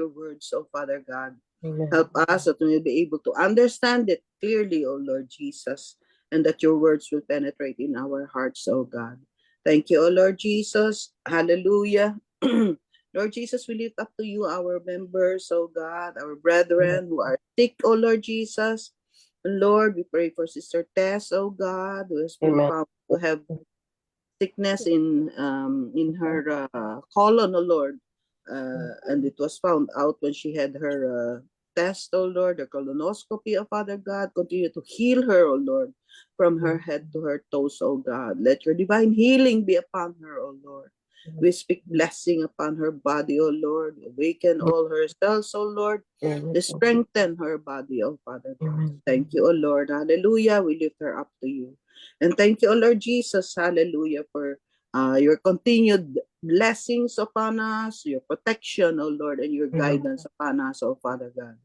your words, oh Father God. Amen. Help us that we will be able to understand it clearly, oh Lord Jesus, and that your words will penetrate in our hearts, oh God. Thank you, oh Lord Jesus. Hallelujah. Lord Jesus, we lift up to you our members, oh God, our brethren who are sick, oh Lord Jesus. And Lord, we pray for Sister Tess, oh God, who has been Amen. found to have sickness in her colon, oh Lord. And it was found out when she had her test, oh Lord, her colonoscopy, oh Father God. Continue to heal her, oh Lord, from her head to her toes, oh God. Let your divine healing be upon her, oh Lord. We speak blessing upon her body, oh Lord. Awaken all her cells, oh Lord. To strengthen her body, oh Father God. Thank you, oh Lord. Hallelujah. We lift her up to you. And thank you, O Lord Jesus, hallelujah, for your continued blessings upon us, your protection, O Lord, and your guidance upon us, O Father God.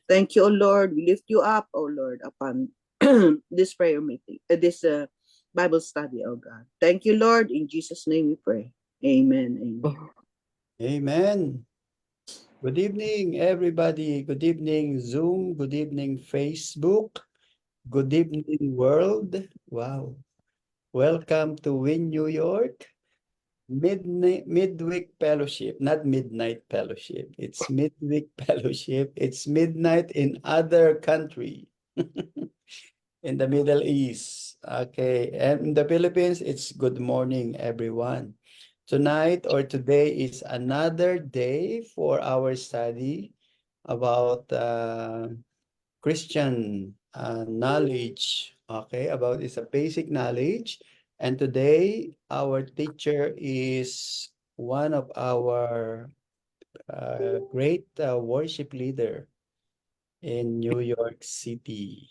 Thank you, O Lord. We lift you up, O Lord, upon this prayer meeting, this Bible study, O God. Thank you, Lord. In Jesus' name we pray. Amen. Amen. Amen. Good evening, everybody. Good evening, Zoom. Good evening, Facebook. Good evening, world. Wow. Welcome to Win New York midweek fellowship, not midnight fellowship. It's midweek fellowship. It's midnight in other country. In the Middle East. Okay. And in the Philippines, it's good morning, everyone. Tonight or today is another day for our study about Christian knowledge. Okay, about it's a basic knowledge. And today, our teacher is one of our great worship leader in New York City.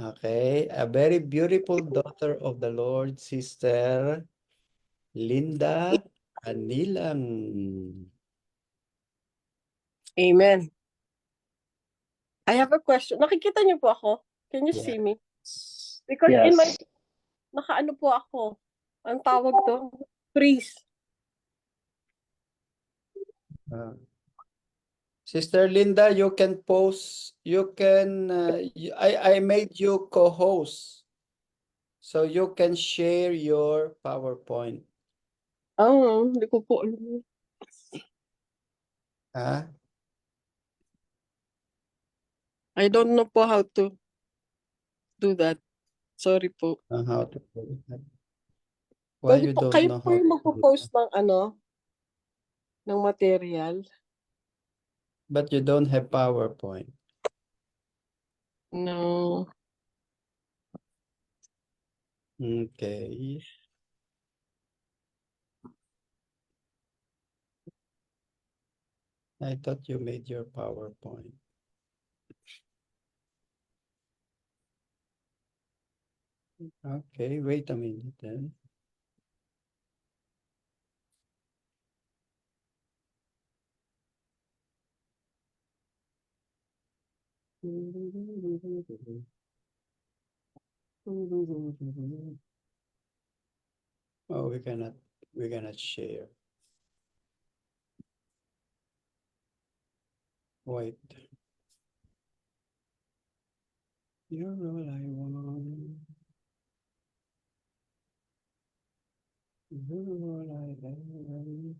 Okay, a very beautiful daughter of the Lord, Sister Linda Anilang. Amen. I have a question. Nakikita niyo po ako? Can you see me? Because in my, nakaano po ako. Ang tawag to? Freeze. Sister Linda, you can post, you can, I made you co-host. So you can share your PowerPoint. Oh, hindi ko po alam. Huh? I don't know po how to do that. Sorry po. How to do that. Why you don't Kayo know po how yung to do magpo-post that? ng ano, ng material. But you don't have PowerPoint. No. Okay. I thought you made your PowerPoint. Okay, wait a minute then. Oh, we cannot share. Wait. You're all I want. You're all I want.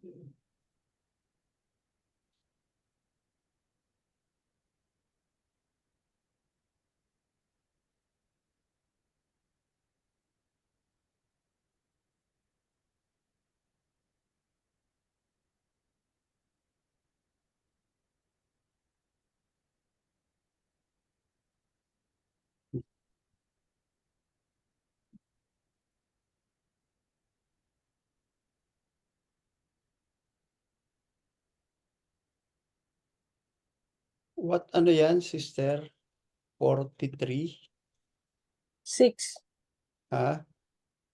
What ano yan, sister? 43? 6. Ha?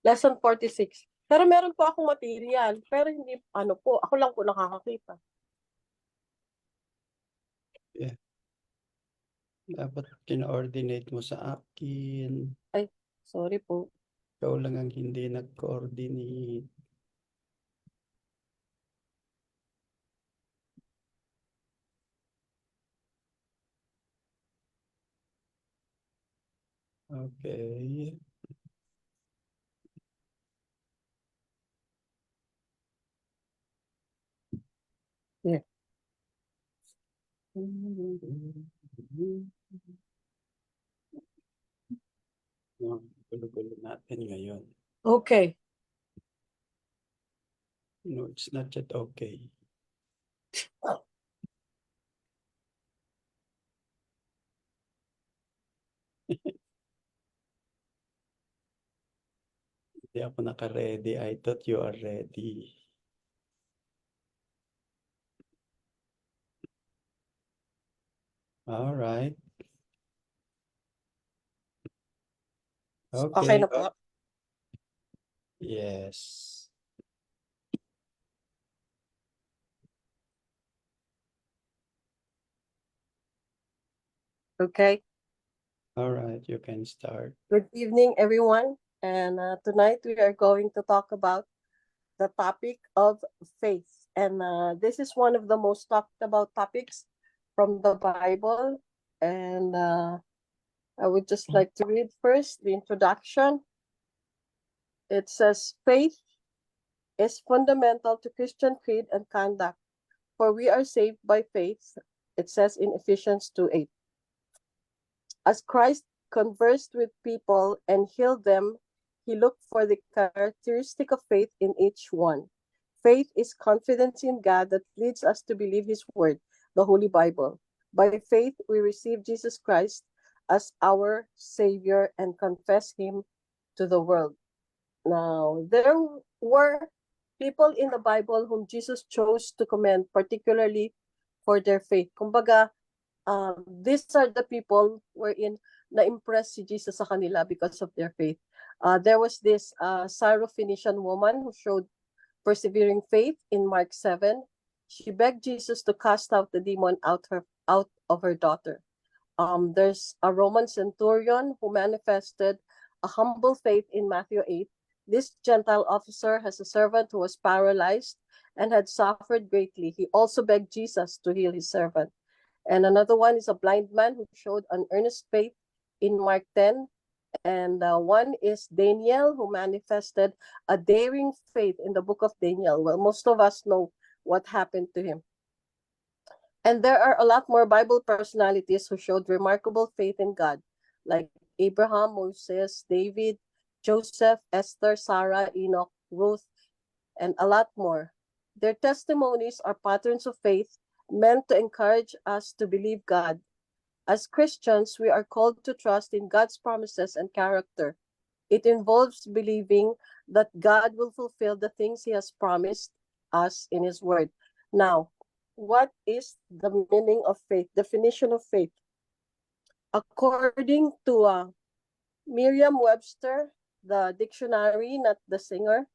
Lesson 46. Pero meron po akong material. Pero hindi, ano po, ako lang po nakakakita. Yeah. Dapat kina-ordinate mo sa akin. Ay, sorry po. Ikaw lang ang hindi nag-coordinate. Okay. Yeah. No, gulo-gulo natin ngayon. Okay. No, it's not yet okay. Hindi ako naka-ready. I thought you are ready. All right. Okay na po. Yes. Okay. All right, you can start. Good evening, everyone. And tonight we are going to talk about the topic of faith. And this is one of the most talked about topics from the Bible. And I would just like to read first the introduction. It says, faith is fundamental to Christian creed and conduct, for we are saved by faith. It says in Ephesians 2:8. As Christ conversed with people and healed them, he looked for the characteristic of faith in each one. Faith is confidence in God that leads us to believe his word, the Holy Bible. By faith, we receive Jesus Christ as our Savior and confess him to the world. Now, there were people in the Bible whom Jesus chose to commend, particularly for their faith. Kumbaga, these are the people wherein na-impress si Jesus sa kanila because of their faith. There was this Syrophoenician woman who showed persevering faith in Mark 7. She begged Jesus to cast out the demon out of her daughter. There's a Roman centurion who manifested a humble faith in Matthew 8. This Gentile officer has a servant who was paralyzed and had suffered greatly. He also begged Jesus to heal his servant. And another one is a blind man who showed an earnest faith in Mark 10. And one is Daniel, who manifested a daring faith in the book of Daniel. Well, most of us know what happened to him. And there are a lot more Bible personalities who showed remarkable faith in God, like Abraham, Moses, David, Joseph, Esther, Sarah, Enoch, Ruth, and a lot more. Their testimonies are patterns of faith meant to encourage us to believe God. As Christians, we are called to trust in God's promises and character. It involves believing that God will fulfill the things he has promised us in his word. Now, what is the meaning of faith? Definition of faith. According to Merriam-Webster, the dictionary, not the singer,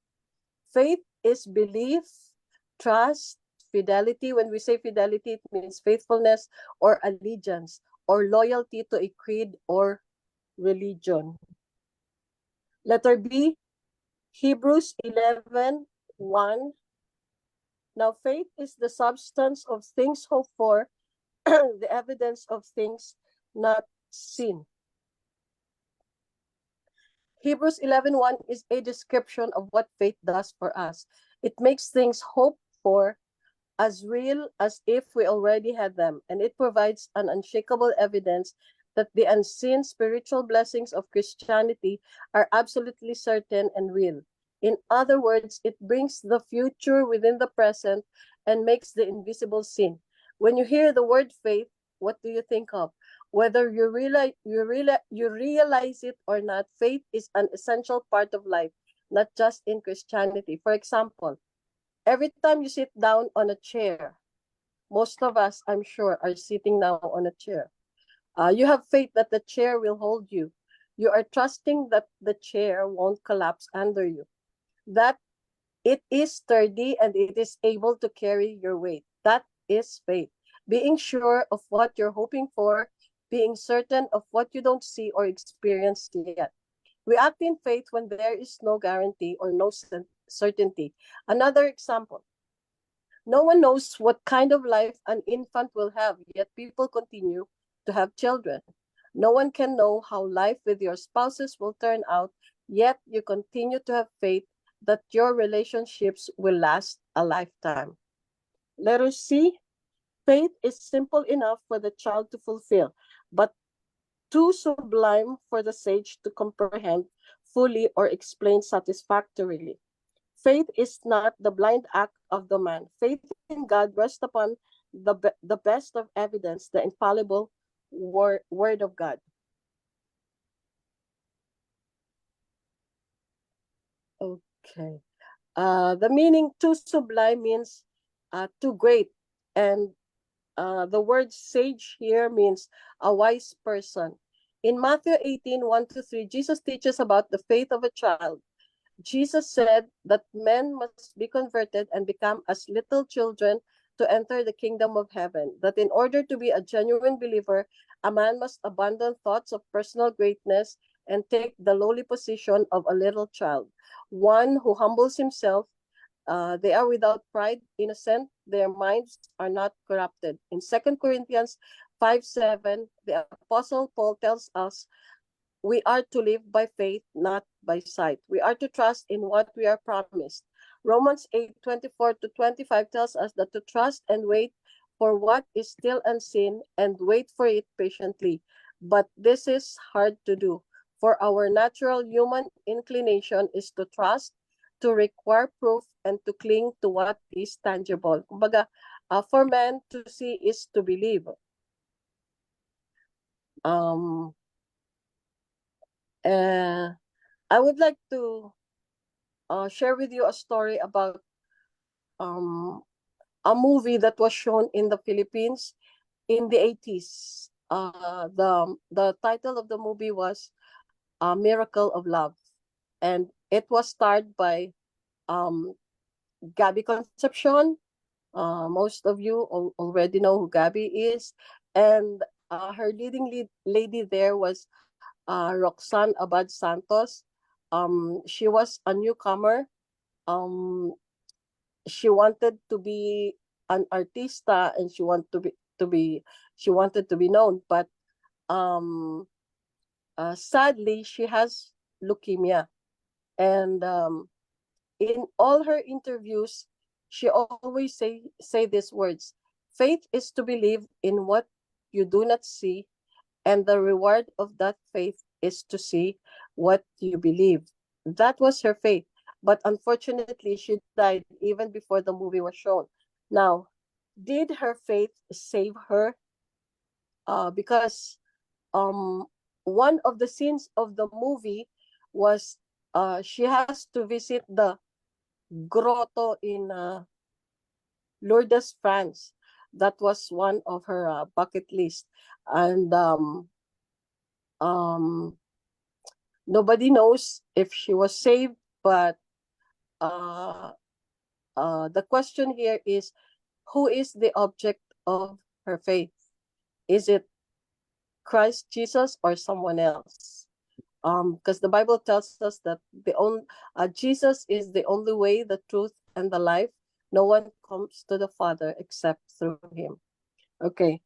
faith is belief, trust, fidelity. When we say fidelity, it means faithfulness or allegiance or loyalty to a creed or religion. Letter B, Hebrews 11:1. Now faith is the substance of things hoped for, the evidence of things not seen. Hebrews 11:1 is a description of what faith does for us. It makes things hoped for as real as if we already had them, and it provides an unshakable evidence that the unseen spiritual blessings of Christianity are absolutely certain and real. In other words, it brings the future within the present and makes the invisible seen. When you hear the word faith, what do you think of? Whether you realize it or not, faith is an essential part of life, not just in Christianity. For example, every time you sit down on a chair, most of us, I'm sure, are sitting now on a chair. You have faith that the chair will hold you. You are trusting that the chair won't collapse under you, that it is sturdy and it is able to carry your weight. That is faith. Being sure of what you're hoping for, being certain of what you don't see or experience yet. We act in faith when there is no guarantee or no certainty. Another example. No one knows what kind of life an infant will have, yet people continue to have children. No one can know how life with your spouses will turn out, yet you continue to have faith that your relationships will last a lifetime. Letter C, faith is simple enough for the child to fulfill, but too sublime for the sage to comprehend fully or explain satisfactorily. Faith is not the blind act of the man. Faith in God rests upon the best of evidence, the infallible word of God. Okay. The meaning too sublime means too great. And the word sage here means a wise person. In Matthew 18, 1-3, Jesus teaches about the faith of a child. Jesus said that men must be converted and become as little children to enter the kingdom of heaven. That in order to be a genuine believer, a man must abandon thoughts of personal greatness and take the lowly position of a little child, one who humbles himself. They are without pride, innocent, their minds are not corrupted. In 2 Corinthians 5:7, the Apostle Paul tells us we are to live by faith, not by sight. We are to trust in what we are promised. Romans 8:24-25 tells us that to trust and wait for what is still unseen and wait for it patiently. But this is hard to do, for our natural human inclination is to trust, to require proof, and to cling to what is tangible. Kumbaga, for man to see is to believe. I would like to share with you a story about a movie that was shown in the Philippines in the 80s. The title of the movie was Miracle of Love, and it was starred by Gabby Concepcion. Most of you already know who Gabby is, and her leading lady there was Roxanne Abad Santos. She was a newcomer. She wanted to be an artista, and she wanted to be known, but sadly she has leukemia. And in all her interviews, she always say these words: faith is to believe in what you do not see, and the reward of that faith is to see what you believe. That was her faith. But unfortunately, she died even before the movie was shown. Now, did her faith save her? Because one of the scenes of the movie was she has to visit the grotto in Lourdes, France. That was one of her bucket list. And nobody knows if she was saved, but the question here is, who is the object of her faith? Is it Christ Jesus or someone else? Because the Bible tells us that Jesus is the only way, the truth, and the life. No one comes to the Father except through him. Okay.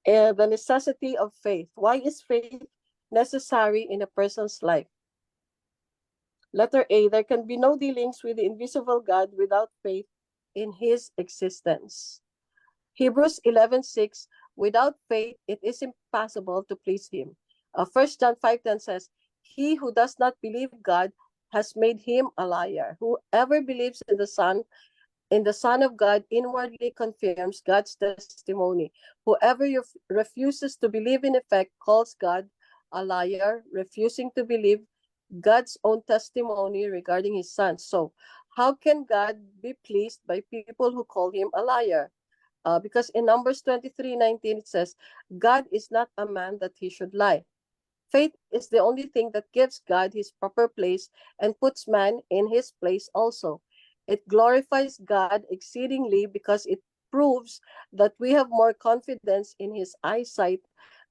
The necessity of faith. Why is faith necessary in a person's life? Letter A, there can be no dealings with the invisible God without faith in his existence. Hebrews 11:6, without faith it is impossible to please him. 1 John 5:10 says, he who does not believe God has made him a liar. Whoever believes in the Son of God inwardly confirms God's testimony. Whoever refuses to believe in effect calls God a liar, refusing to believe God's own testimony regarding his Son. So, how can God be pleased by people who call him a liar? Because in Numbers 23:19 it says, God is not a man that he should lie. Faith is the only thing that gives God his proper place and puts man in his place also. It glorifies God exceedingly because it proves that we have more confidence in his eyesight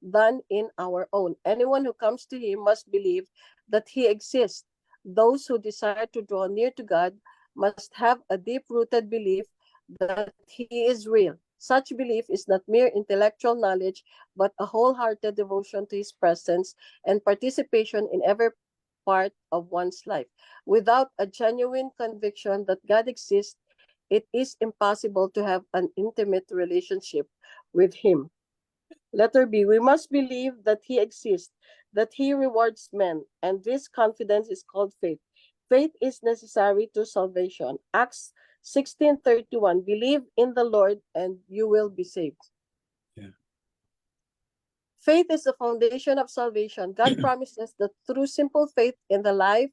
than in our own. Anyone who comes to him must believe that he exists. Those who desire to draw near to God must have a deep-rooted belief that he is real. Such belief is not mere intellectual knowledge, but a wholehearted devotion to His presence and participation in every part of one's life. Without a genuine conviction that God exists, it is impossible to have an intimate relationship with Him. Letter B, we must believe that He exists, that He rewards men, and this confidence is called faith. Faith is necessary to salvation. Acts 16:31, believe in the Lord and you will be saved. Yeah. Faith is the foundation of salvation. God promises that through simple faith in the life,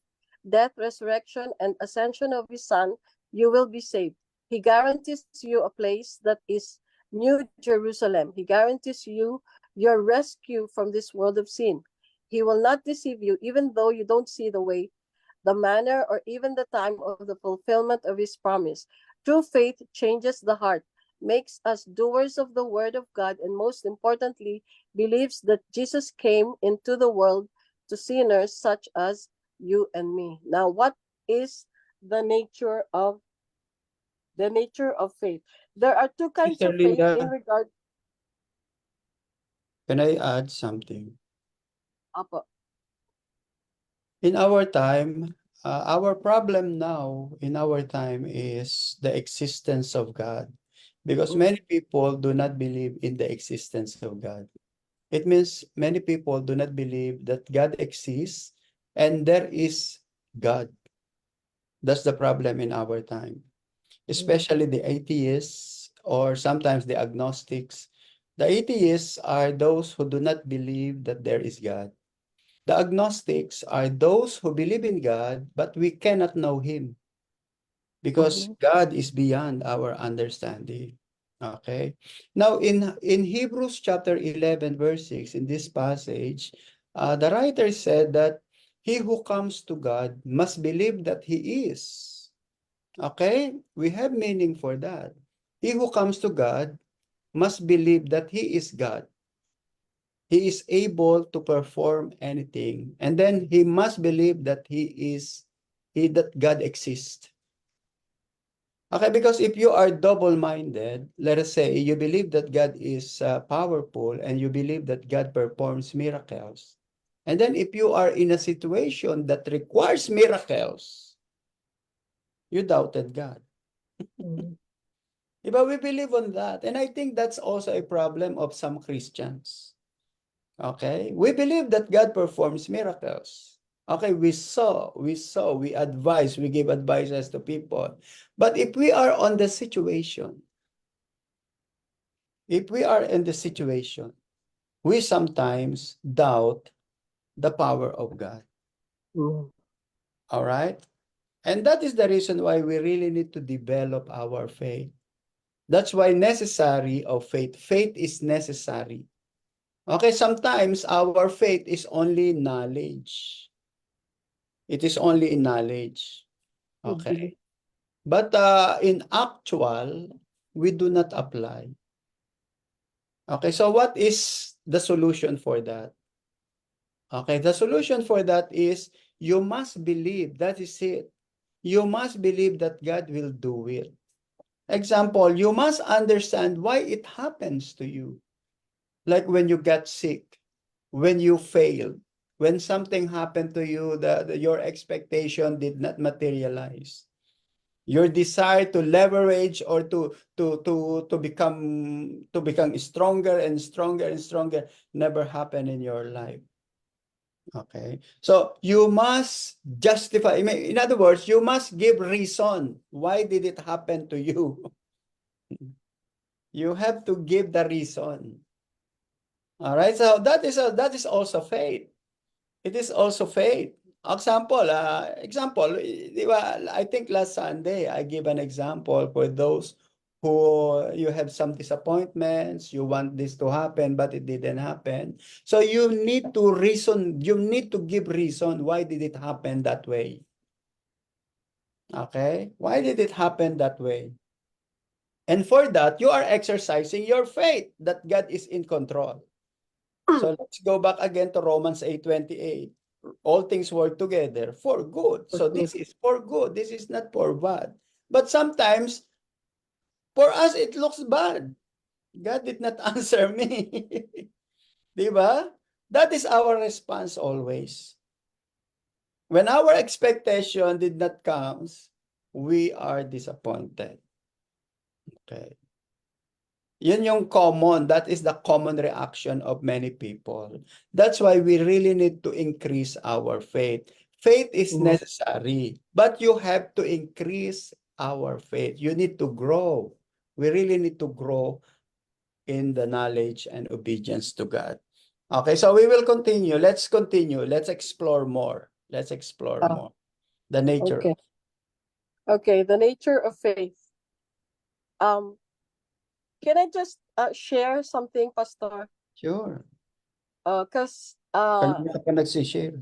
death, resurrection, and ascension of His Son, you will be saved. He guarantees you a place that is New Jerusalem. He guarantees you your rescue from this world of sin. He will not deceive you, even though you don't see the way, the manner, or even the time of the fulfillment of His promise. True faith changes the heart, makes us doers of the Word of God, and most importantly, believes that Jesus came into the world to sinners such as you and me. Now, what is the nature of faith? There are two kinds Sister of faith in Linda, regard. can I add something? Apo. In our time, our problem now in our time is the existence of God, because many people do not believe in the existence of God. It means many people do not believe that God exists and there is God. That's the problem in our time, especially the atheists or sometimes the agnostics. The atheists are those who do not believe that there is God. The agnostics are those who believe in God, but we cannot know Him because God is beyond our understanding. Okay. Now, in Hebrews chapter 11, verse 6, in this passage, the writer said that he who comes to God must believe that He is. Okay. We have meaning for that. He who comes to God must believe that He is God. He is able to perform anything. And then he must believe that that God exists. Okay, because if you are double-minded, let us say you believe that God is powerful and you believe that God performs miracles. And then if you are in a situation that requires miracles, you doubted God. But we believe on that. And I think that's also a problem of some Christians. Okay, we believe that God performs miracles. Okay, we advise, we give advices to people. But if we are in the situation, we sometimes doubt the power of God. All right? And that is the reason why we really need to develop our faith. That's why necessary of faith. Faith is necessary. Okay, sometimes our faith is only knowledge. It is only in knowledge. Okay. But in actual, we do not apply. Okay, so what is the solution for that? Okay, the solution for that is you must believe, that is it. You must believe that God will do it. Example, you must understand why it happens to you. Like when you get sick, when you fail, when something happened to you that your expectation did not materialize. Your desire to leverage or to become stronger and stronger and stronger never happened in your life. Okay, so you must justify. In other words, you must give reason. Why did it happen to you? You have to give the reason. All right, so that is also faith. It is also faith. Example, di ba, I think last Sunday, I give an example for those who you have some disappointments, you want this to happen, but it didn't happen. So you need to reason, you need to give reason, why did it happen that way? Okay? Why did it happen that way? And for that, you are exercising your faith that God is in control. So let's go back again to Romans 8:28. All things work together for good. So this is for good. This is not for bad. But sometimes, for us, it looks bad. God did not answer me. Di ba? That is our response always. When our expectation did not come, we are disappointed. Okay. Yun yung common. That is the common reaction of many people. That's why we really need to increase our faith. Faith is Mhm. necessary, but you have to increase our faith. You need to grow. We really need to grow in the knowledge and obedience to God. Okay, so we will continue. Let's continue. Let's explore more. Let's explore Ah, more. The nature. okay. Okay, the nature of faith. Um, can I just share something, Pastor? Sure. Because Kanina ka pa nagsishare.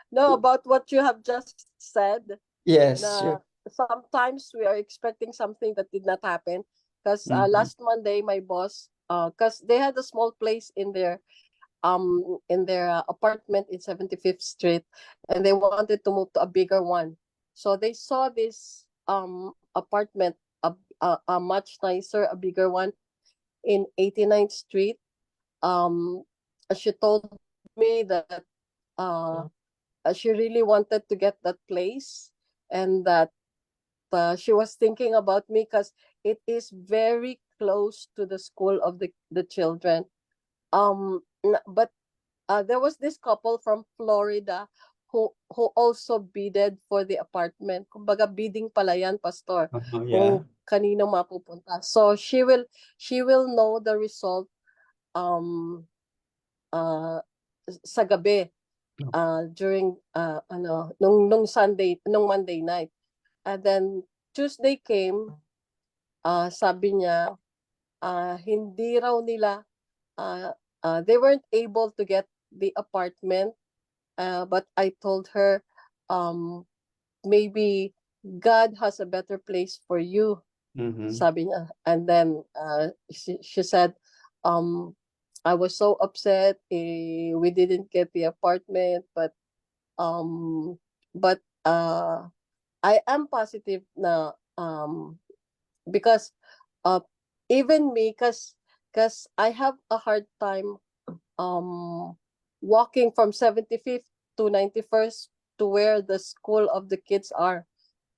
no, about what you have just said. Yes, Na sure. sometimes we are expecting something that did not happen. Because Mhm. last Monday, my boss, because they had a small place in their apartment in 75th Street, and they wanted to move to a bigger one. So they saw this apartment, a much nicer, a bigger one in 89th Street. Um, she told me that uh, she really wanted to get that place, and that she was thinking about me because it is very close to the school of the children. But there was this couple from Florida who also bidded for the apartment. Kumbaga bidding pala yan, Pastor, Yeah. kung kanino mapupunta. So she will know the result um uh sa gabi, during nung Monday night. And then Tuesday came, sabi niya hindi raw nila, they weren't able to get the apartment. But I told her, um, maybe God has a better place for you, Mhm. sabi niya. And then she said, um, I was so upset. We didn't get the apartment, um, but I am positive na because uh, even me, because I have a hard time um walking from 75th to 91st to where the school of the kids are.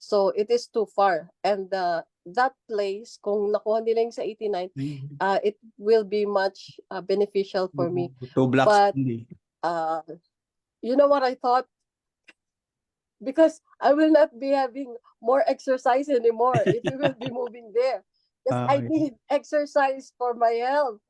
So it is too far. And that place, kung nakuha nila yung sa 89, Mhm. it will be much beneficial for me. 2 blocks But only. uh, you know what I thought? Because I will not be having more exercise anymore if we will be moving there. Because I Yeah. need exercise for my health.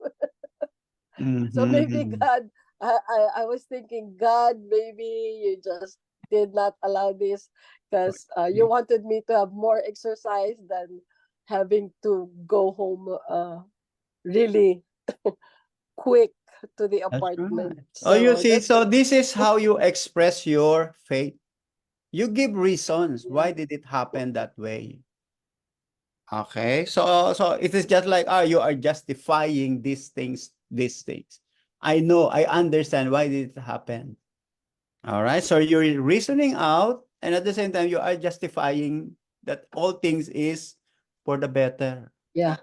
So maybe Mhm. God, I was thinking, God, maybe you just did not allow this because you wanted me to have more exercise than having to go home really quick to the That's apartment. right. Oh, you So see, that's so this is how you express your faith. You give reasons. Why yeah, did it happen that way? Okay. So it is just like, you are justifying these things, these things. I know, I understand why did it happen. All right. So you're reasoning out, and at the same time, you are justifying that all things is for the better. yeah.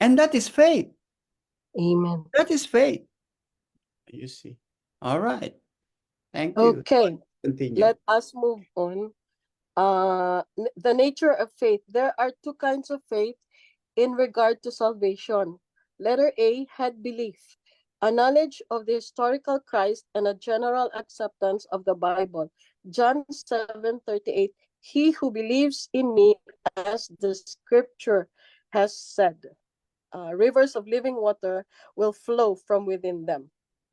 And that is faith. Amen. That is faith. You see. All right. Thank you. Okay, Continue. let us move on. The nature of faith. There are two kinds of faith in regard to salvation. Letter A had belief, a knowledge of the historical Christ and a general acceptance of the Bible. John 7:38. He who believes in me, as the scripture has said, rivers of living water will flow from within them.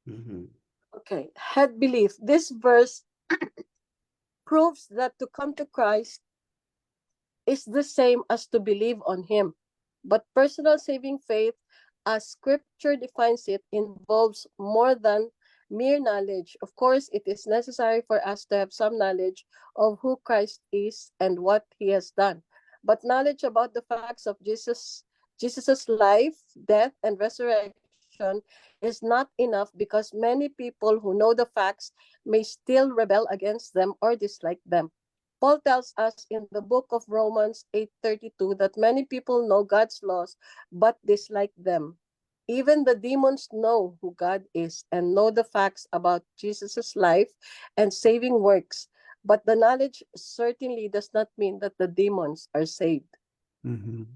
Mhm. Okay, had belief. This verse proves that to come to Christ is the same as to believe on him. But personal saving faith, as scripture defines it, involves more than mere knowledge. Of course, it is necessary for us to have some knowledge of who Christ is and what he has done. But knowledge about the facts of Jesus's life, death, and resurrection is not enough because many people who know the facts may still rebel against them or dislike them. Paul tells us in the book of Romans 8:32 that many people know God's laws but dislike them. Even the demons know who God is and know the facts about Jesus' life and saving works. But the knowledge certainly does not mean that the demons are saved. Mhm.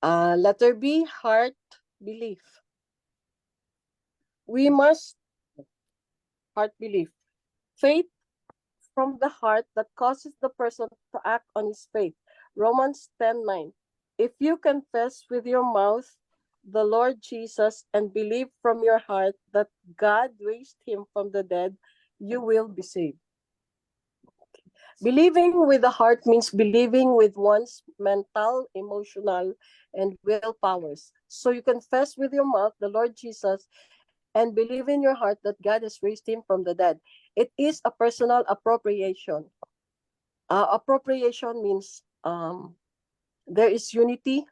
Letter B, heart belief. We must heart belief. Faith from the heart that causes the person to act on his faith. Romans 10:9. If you confess with your mouth the Lord Jesus and believe from your heart that God raised him from the dead, you will be saved. Believing with the heart means believing with one's mental, emotional, and will powers. So you confess with your mouth the Lord Jesus and believe in your heart that God has raised him from the dead. It is a personal appropriation. Appropriation means there is unity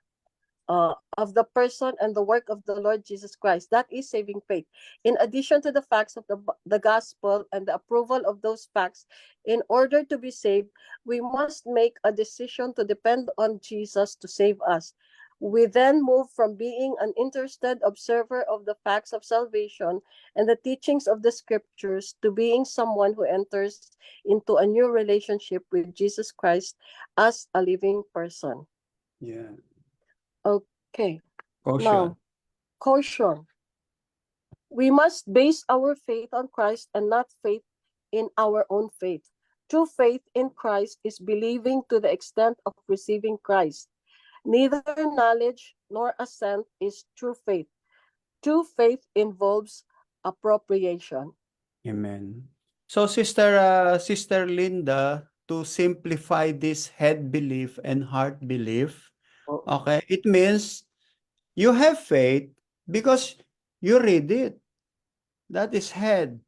of the person and the work of the Lord Jesus Christ. That is saving faith. In addition to the facts of the gospel and the approval of those facts, in order to be saved, we must make a decision to depend on Jesus to save us. We then move from being an interested observer of the facts of salvation and the teachings of the scriptures to being someone who enters into a new relationship with Jesus Christ as a living person. Yeah. Okay. Caution. Now, caution. We must base our faith on Christ and not faith in our own faith. True faith in Christ is believing to the extent of receiving Christ. Neither knowledge nor assent is true faith. True faith involves appropriation. Amen. So, Sister Linda, to simplify this head belief and heart belief, okay, it means you have faith because you read it. That is head.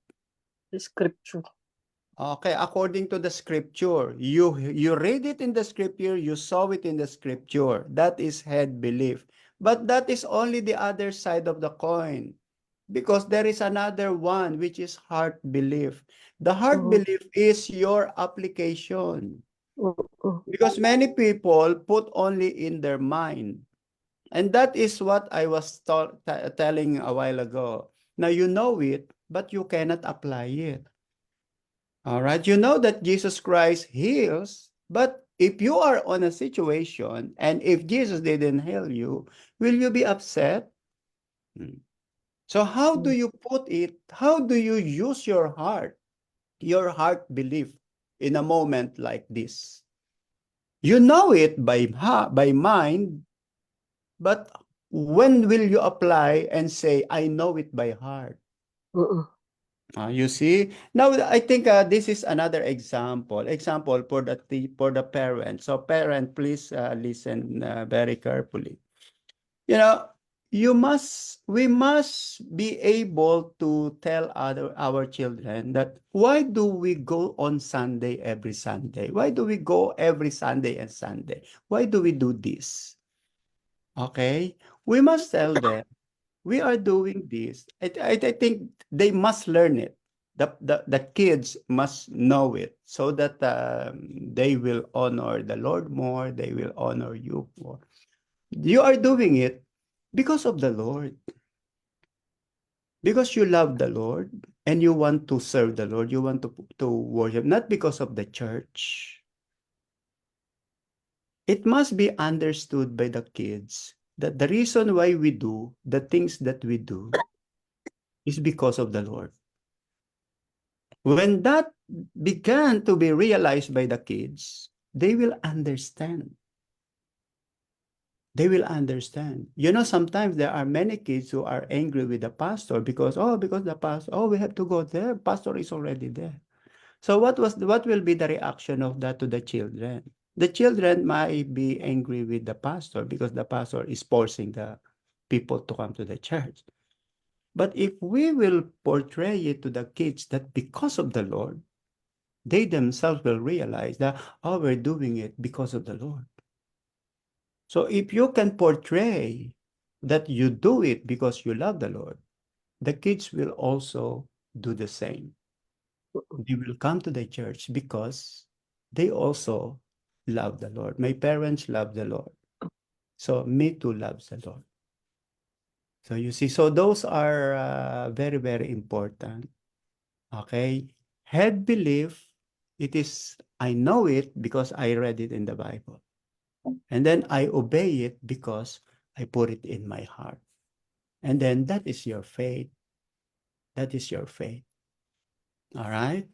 The scripture. Okay, according to the scripture, you read it in the scripture, you saw it in the scripture. That is head belief. But that is only the other side of the coin. Because there is another one, which is heart belief. The heart Mhm. belief is your application. Mhm. Because many people put only in their mind. And that is what I was telling a while ago. Now you know it, but you cannot apply it. All right. You know that Jesus Christ heals, but if you are on a situation and if Jesus didn't heal you, will you be upset? Hmm. So how do you put it? How do you use your heart belief in a moment like this? You know it by mind, but when will you apply and say, I know it by heart? Mhm. You see? Now, I think this is another example for the parent. So parent, please listen very carefully. You know, we must be able to tell our children that why do we go on Sunday every Sunday? Why do we go every Sunday and Sunday? Why do we do this? Okay? We must tell them we are doing this. I think they must learn it. The kids must know it so that they will honor the Lord more, they will honor you more. You are doing it because of the Lord. Because you love the Lord and you want to serve the Lord, you want to worship, not because of the church. It must be understood by the kids that the reason why we do the things that we do is because of the Lord. When that began to be realized by the kids, they will understand. They will understand. You know, sometimes there are many kids who are angry with the pastor because the pastor, we have to go there. Pastor is already there. So what will be the reaction of that to the children? The children might be angry with the pastor because the pastor is forcing the people to come to the church. But if we will portray it to the kids that because of the Lord, they themselves will realize that, we're doing it because of the Lord. So if you can portray that you do it because you love the Lord, the kids will also do the same. They will come to the church because they also love the Lord. My parents love the Lord. So me too loves the Lord. So you see, so those are very, very important. Okay? Head belief, it is, I know it because I read it in the Bible. And then I obey it because I put it in my heart. And then that is your faith. That is your faith. All right?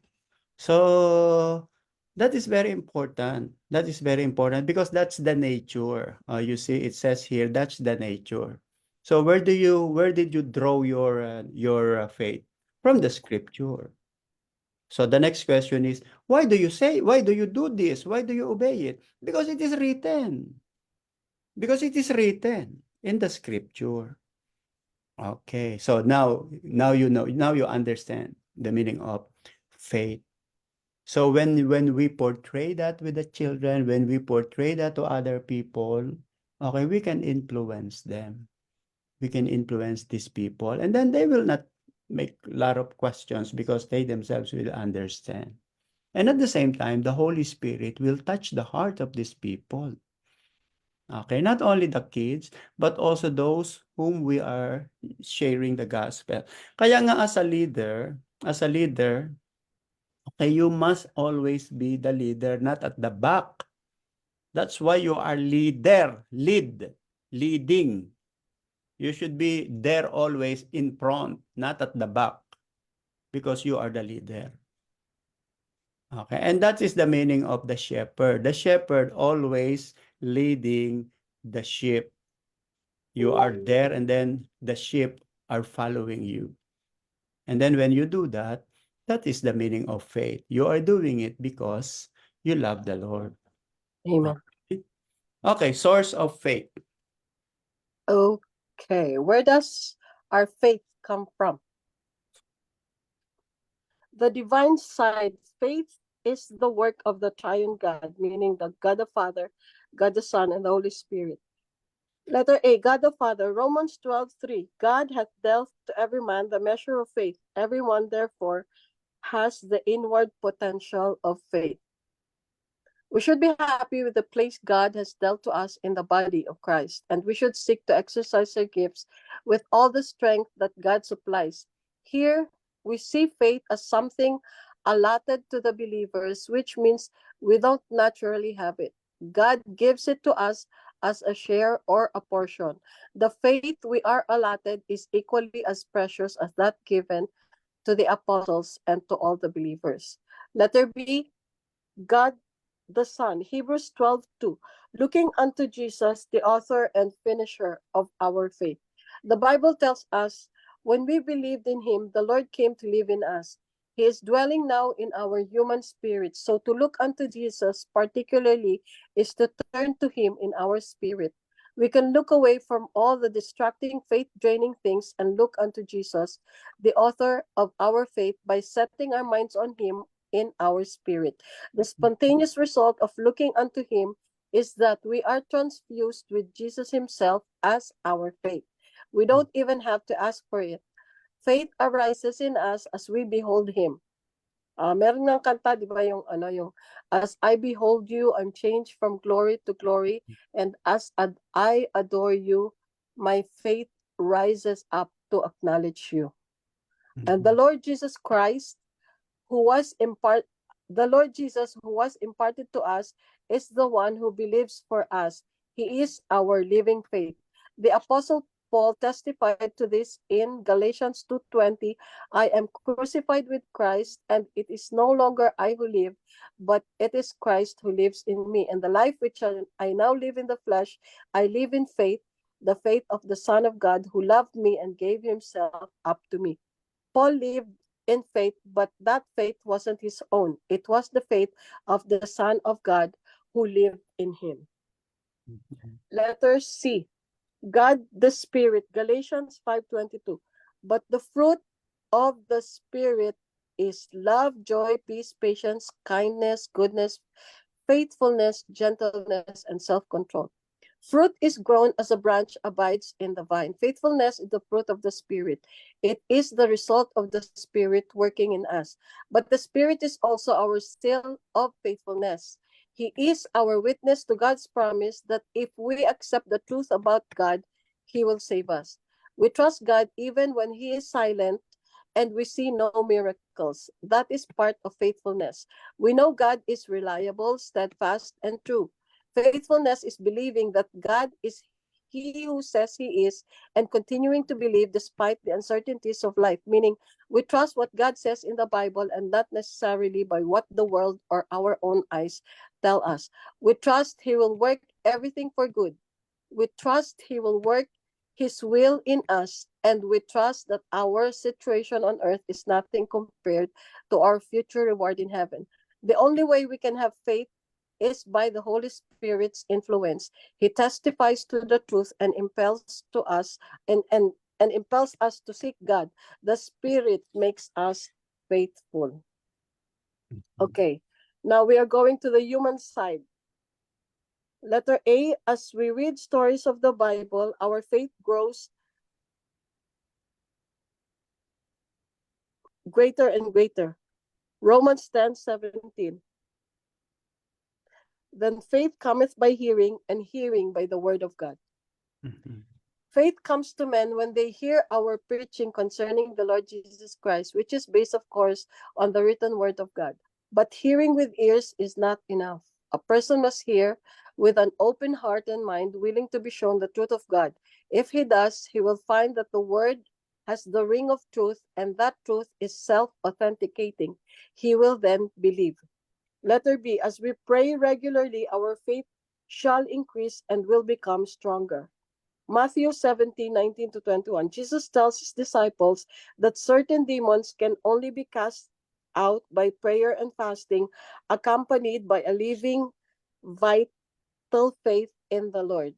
So that is very important. That is very important because that's the nature. You see, it says here, that's the nature. So where did you draw your faith? From the scripture. So the next question is, why do you do this? Why do you obey it? Because it is written. Because it is written in the scripture. Okay, so now you know, now you understand the meaning of faith. So when we portray that with the children, when we portray that to other people, okay, we can influence them. We can influence these people, and then they will not make a lot of questions because they themselves will understand. And at the same time, the Holy Spirit will touch the heart of these people. Okay, not only the kids, but also those whom we are sharing the gospel. Kaya nga as a leader, okay, you must always be the leader, not at the back. That's why you are leading. You should be there always in front, not at the back, because you are the leader. Okay, and that is the meaning of the shepherd. The shepherd always leading the sheep. You are there, and then the sheep are following you. And then when you do that, that is the meaning of faith. You are doing it because you love the Lord. Amen. Okay, source of faith. Okay, where does our faith come from? The divine side, faith is the work of the triune God, meaning the God the Father, God the Son, and the Holy Spirit. Letter A, God the Father, Romans 12:3. God hath dealt to every man the measure of faith. Everyone, therefore, has the inward potential of faith. We should be happy with the place God has dealt to us in the body of Christ, and we should seek to exercise our gifts with all the strength that God supplies. Here, we see faith as something allotted to the believers, which means we don't naturally have it. God gives it to us as a share or a portion. The faith we are allotted is equally as precious as that given to the apostles and to all the believers. Letter B, God the Son, Hebrews 12:2, looking unto Jesus, the author and finisher of our faith. The Bible tells us when we believed in him, the Lord came to live in us. He is dwelling now in our human spirit. So to look unto Jesus particularly is to turn to him in our spirit. We can look away from all the distracting, faith draining things and look unto Jesus, the author of our faith, by setting our minds on him in our spirit. The spontaneous result of looking unto him is that we are transfused with Jesus himself as our faith. We don't even have to ask for it. Faith arises in us as we behold him. Meron ng kanta, di ba, yung as I behold you, I'm changed from glory to glory, and as I adore you, my faith rises up to acknowledge you. And the Lord Jesus Christ, who was imparted to us, is the one who believes for us. He is our living faith. The apostle Paul testified to this in Galatians 2:20. I am crucified with Christ, and it is no longer I who live, but it is Christ who lives in me. And the life which I now live in the flesh, I live in faith, the faith of the Son of God who loved me and gave himself up to me. Paul lived in faith, but that faith wasn't his own. It was the faith of the Son of God who lived in him. Letter C, God the Spirit, Galatians 5:22. But the fruit of the Spirit is love, joy, peace, patience, kindness, goodness, faithfulness, gentleness, and self-control. Fruit is grown as a branch abides in the vine. Faithfulness is the fruit of the Spirit. It is the result of the Spirit working in us. But the Spirit is also our seal of faithfulness. He is our witness to God's promise that if we accept the truth about God, He will save us. We trust God even when He is silent and we see no miracles. That is part of faithfulness. We know God is reliable, steadfast, and true. Faithfulness is believing that God is He who says He is and continuing to believe despite the uncertainties of life, meaning we trust what God says in the Bible and not necessarily by what the world or our own eyes tell us. We trust He will work everything for good. We trust He will work His will in us, and we trust that our situation on earth is nothing compared to our future reward in heaven. The only way we can have faith is by the Holy Spirit's influence. He testifies to the truth and impels to us and impels us to seek God. The Spirit makes us faithful. Okay, now we are going to the human side. Letter A, as we read stories of the Bible, our faith grows greater and greater. Romans 10:17. Then faith cometh by hearing, and hearing by the word of God. Mhm. Faith comes to men when they hear our preaching concerning the Lord Jesus Christ, which is based, of course, on the written word of God. But hearing with ears is not enough. A person must hear with an open heart and mind, willing to be shown the truth of God. If he does, he will find that the word has the ring of truth, and that truth is self-authenticating. He will then believe. Letter B, as we pray regularly, our faith shall increase and will become stronger. Matthew 17:19-21. Jesus tells his disciples that certain demons can only be cast out by prayer and fasting, accompanied by a living, vital faith in the Lord.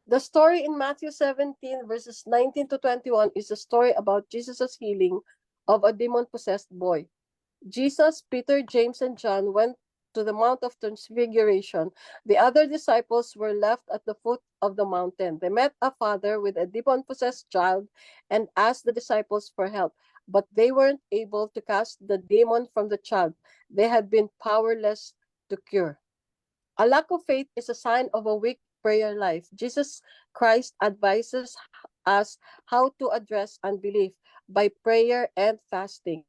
The story in Matthew 17, verses 19-21 is a story about Jesus' healing of a demon-possessed boy. Jesus, Peter, James, and John went to the Mount of Transfiguration. The other disciples were left at the foot of the mountain. They met a father with a demon-possessed child and asked the disciples for help, but they weren't able to cast the demon from the child. They had been powerless to cure. A lack of faith is a sign of a weak prayer life. Jesus Christ advises us how to address unbelief by prayer and fasting.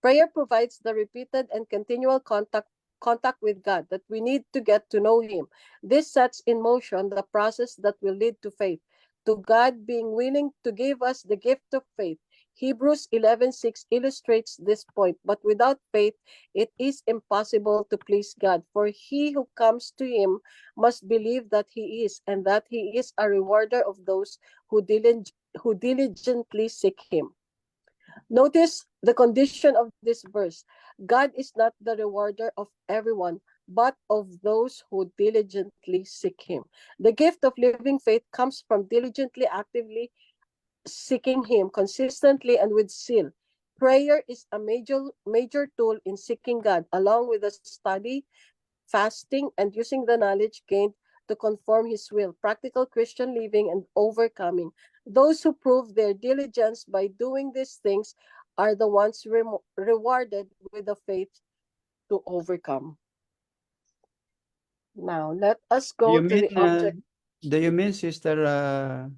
Prayer provides the repeated and continual contact with God that we need to get to know Him. This sets in motion the process that will lead to faith, to God being willing to give us the gift of faith. Hebrews 11:6 illustrates this point, but without faith it is impossible to please God, for he who comes to Him must believe that He is, and that He is a rewarder of those who diligently seek Him. Notice the condition of this verse. God is not the rewarder of everyone, but of those who diligently seek Him. The gift of living faith comes from diligently, actively seeking Him consistently and with zeal. Prayer is a major tool in seeking God, along with the study, fasting, and using the knowledge gained to conform His will, practical Christian living, and overcoming. Those who prove their diligence by doing these things are the ones rewarded with the faith to overcome. Now, let us Do go you to mean, the object. Sister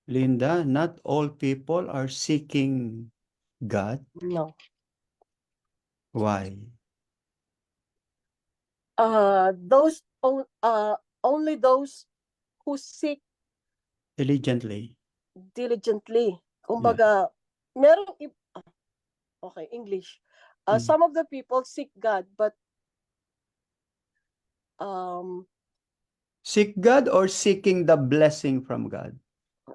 Linda, not all people are seeking God? No. Why? Only those who seek Diligently. diligently. Yeah. Kumbaga, okay, English. Mm. Some of the people seek God, but um, Seek God or seeking the blessing from God?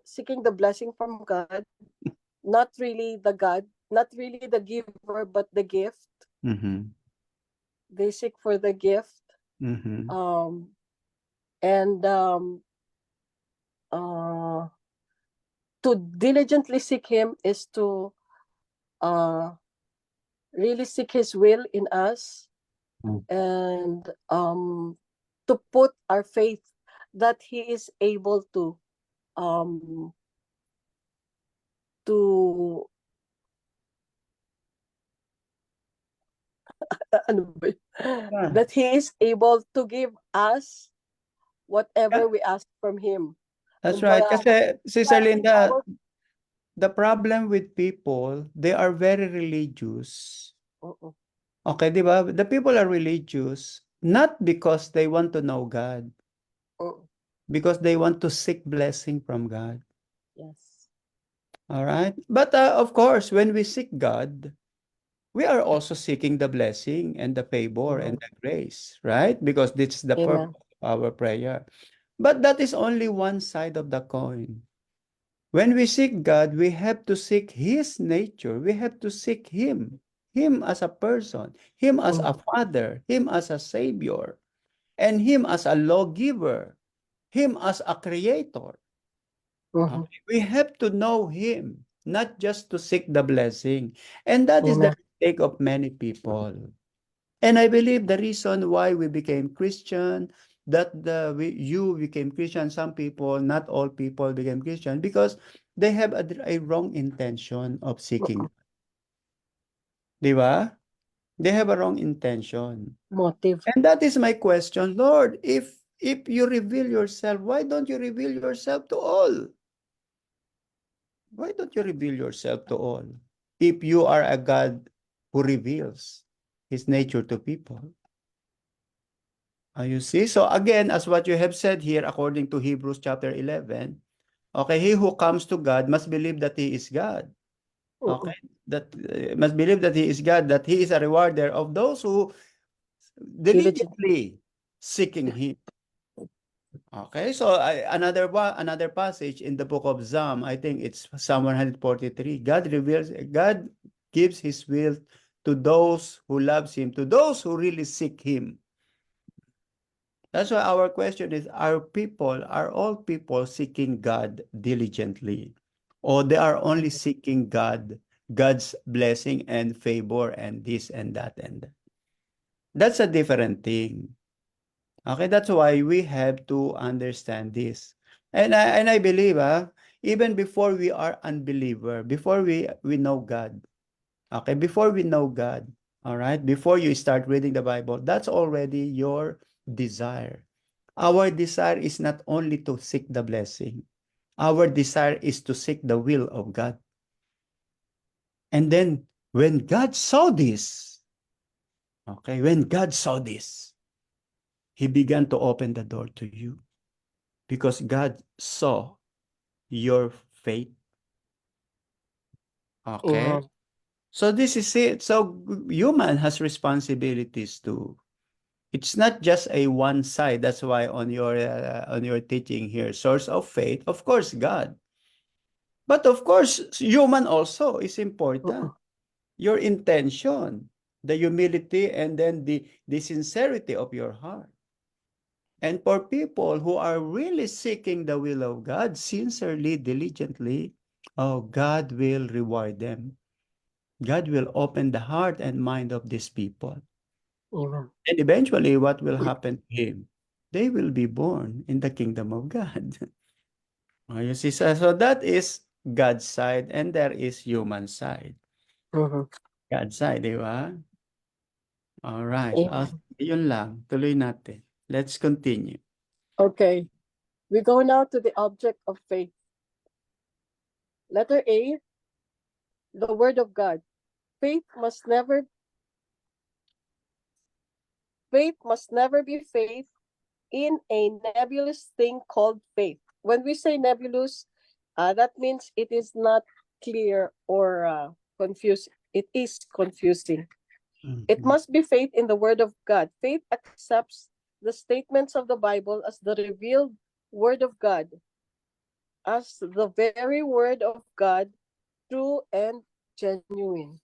seeking the blessing from God, not really the God, not really the giver, but the gift. Mm-hmm. They seek for the gift. Mm-hmm. And uh, to diligently seek Him is to uh, really seek His will in us, and to put our faith that He is able um to ano ba yun? Yeah. That He is able to give us whatever Yeah. we ask from Him. That's right. Kumbaga, Kasi, Sister Linda, our- the problem with people, they are very religious. Oo. Okay, di ba? The people are religious not because they want to know God, Oo. because they want to seek blessing from God. Yes. All right? But of course, when we seek God, we are also seeking the blessing and the favor and the grace, right? Because this is the Amen. purpose of our prayer. But that is only one side of the coin. When we seek God, we have to seek His nature. We have to seek Him as a person, Him as a father, Him as a savior, and Him as a lawgiver, Him as a creator. Mhm. We have to know Him, not just to seek the blessing. And that is the Amen. mistake of many people. And I believe the reason why we became Christian, that you became Christian, some people, not all people became Christian, because they have a wrong intention of seeking. Di ba? They have a wrong intention. Motive. And that is my question, Lord, if you reveal yourself, why don't you reveal yourself to all? Why don't you reveal yourself to all? If you are a God who reveals His nature to people. You see? So again, as what you have said here, according to Hebrews chapter 11, okay, he who comes to God must believe that He is God. Oo. Okay? That must believe that He is God, that He is a rewarder of those who Diligent. diligently seeking Him. Okay, so another passage in the book of Psalm, I think it's Psalm 143. God gives His will to those who loves Him, to those who really seek Him. That's why our question is, are all people seeking God diligently? Or they are only seeking God's blessing and favor and this and that and that? That's a different thing. Okay, that's why we have to understand this. And I believe, even before we are unbeliever, before we know God, okay, before we know God, all right, before you start reading the Bible, that's already your desire. Our desire is not only to seek the blessing. Our desire is to seek the will of God. And then when God saw this, okay, when God saw this, He began to open the door to you because God saw your faith. Okay? Amen. So this is it. So human has responsibilities too. It's not just a one side. That's why on your teaching here, source of faith, of course, God. But of course, human also is important. Oo. Your intention, the humility, and then the sincerity of your heart. And for people who are really seeking the will of God, sincerely, diligently, oh, God will reward them. God will open the heart and mind of these people. Amen. And eventually, what will happen to him? They will be born in the kingdom of God. You see, so that is God's side and there is human side. Mhm. God's side, di ba? Alright. Amen. Yun lang. Tuloy natin. Let's continue. Okay. We go now to the object of faith. Letter A, the Word of God. Faith must never be faith in a nebulous thing called faith. When we say nebulous, that means it is not clear or confusing. It is confusing. It Mhm. must be faith in the Word of God. Faith accepts the statements of the Bible as the revealed Word of God, as the very Word of God, true and genuine.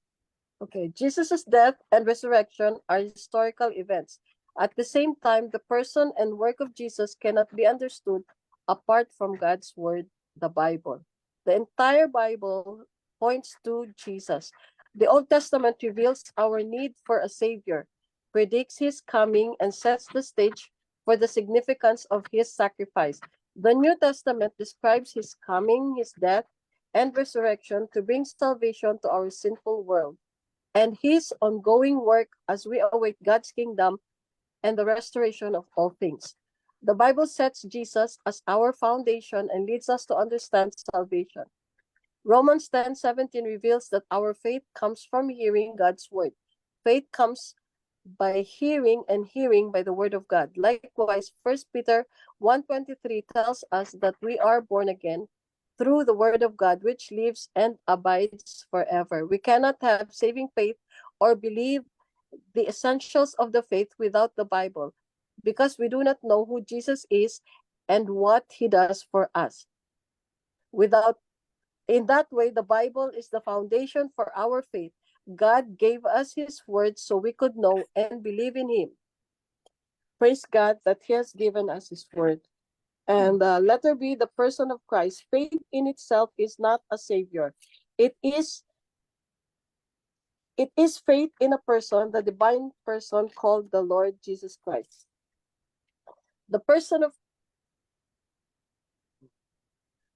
Okay, Jesus' death and resurrection are historical events. At the same time, the person and work of Jesus cannot be understood apart from God's Word, the Bible. The entire Bible points to Jesus. The Old Testament reveals our need for a Savior, predicts His coming, and sets the stage for the significance of his sacrifice. The New Testament describes his coming, his death, and resurrection to bring salvation to our sinful world, and his ongoing work as we await God's kingdom and the restoration of all things. The Bible sets Jesus as our foundation and leads us to understand salvation. Romans 10:17 reveals that our faith comes from hearing God's word. Faith comes by hearing, and hearing by the word of God. Likewise, 1 Peter 1:23 tells us that we are born again through the word of God, which lives and abides forever. We cannot have saving faith or believe the essentials of the faith without the Bible, because we do not know who Jesus is and what he does for us. Without In that way, the Bible is the foundation for our faith. God gave us his word so we could know and believe in him. Praise God that he has given us his word. And letter B, the person of Christ. Faith in itself is not a savior. It is faith in a person, the divine person called the Lord Jesus Christ. The person of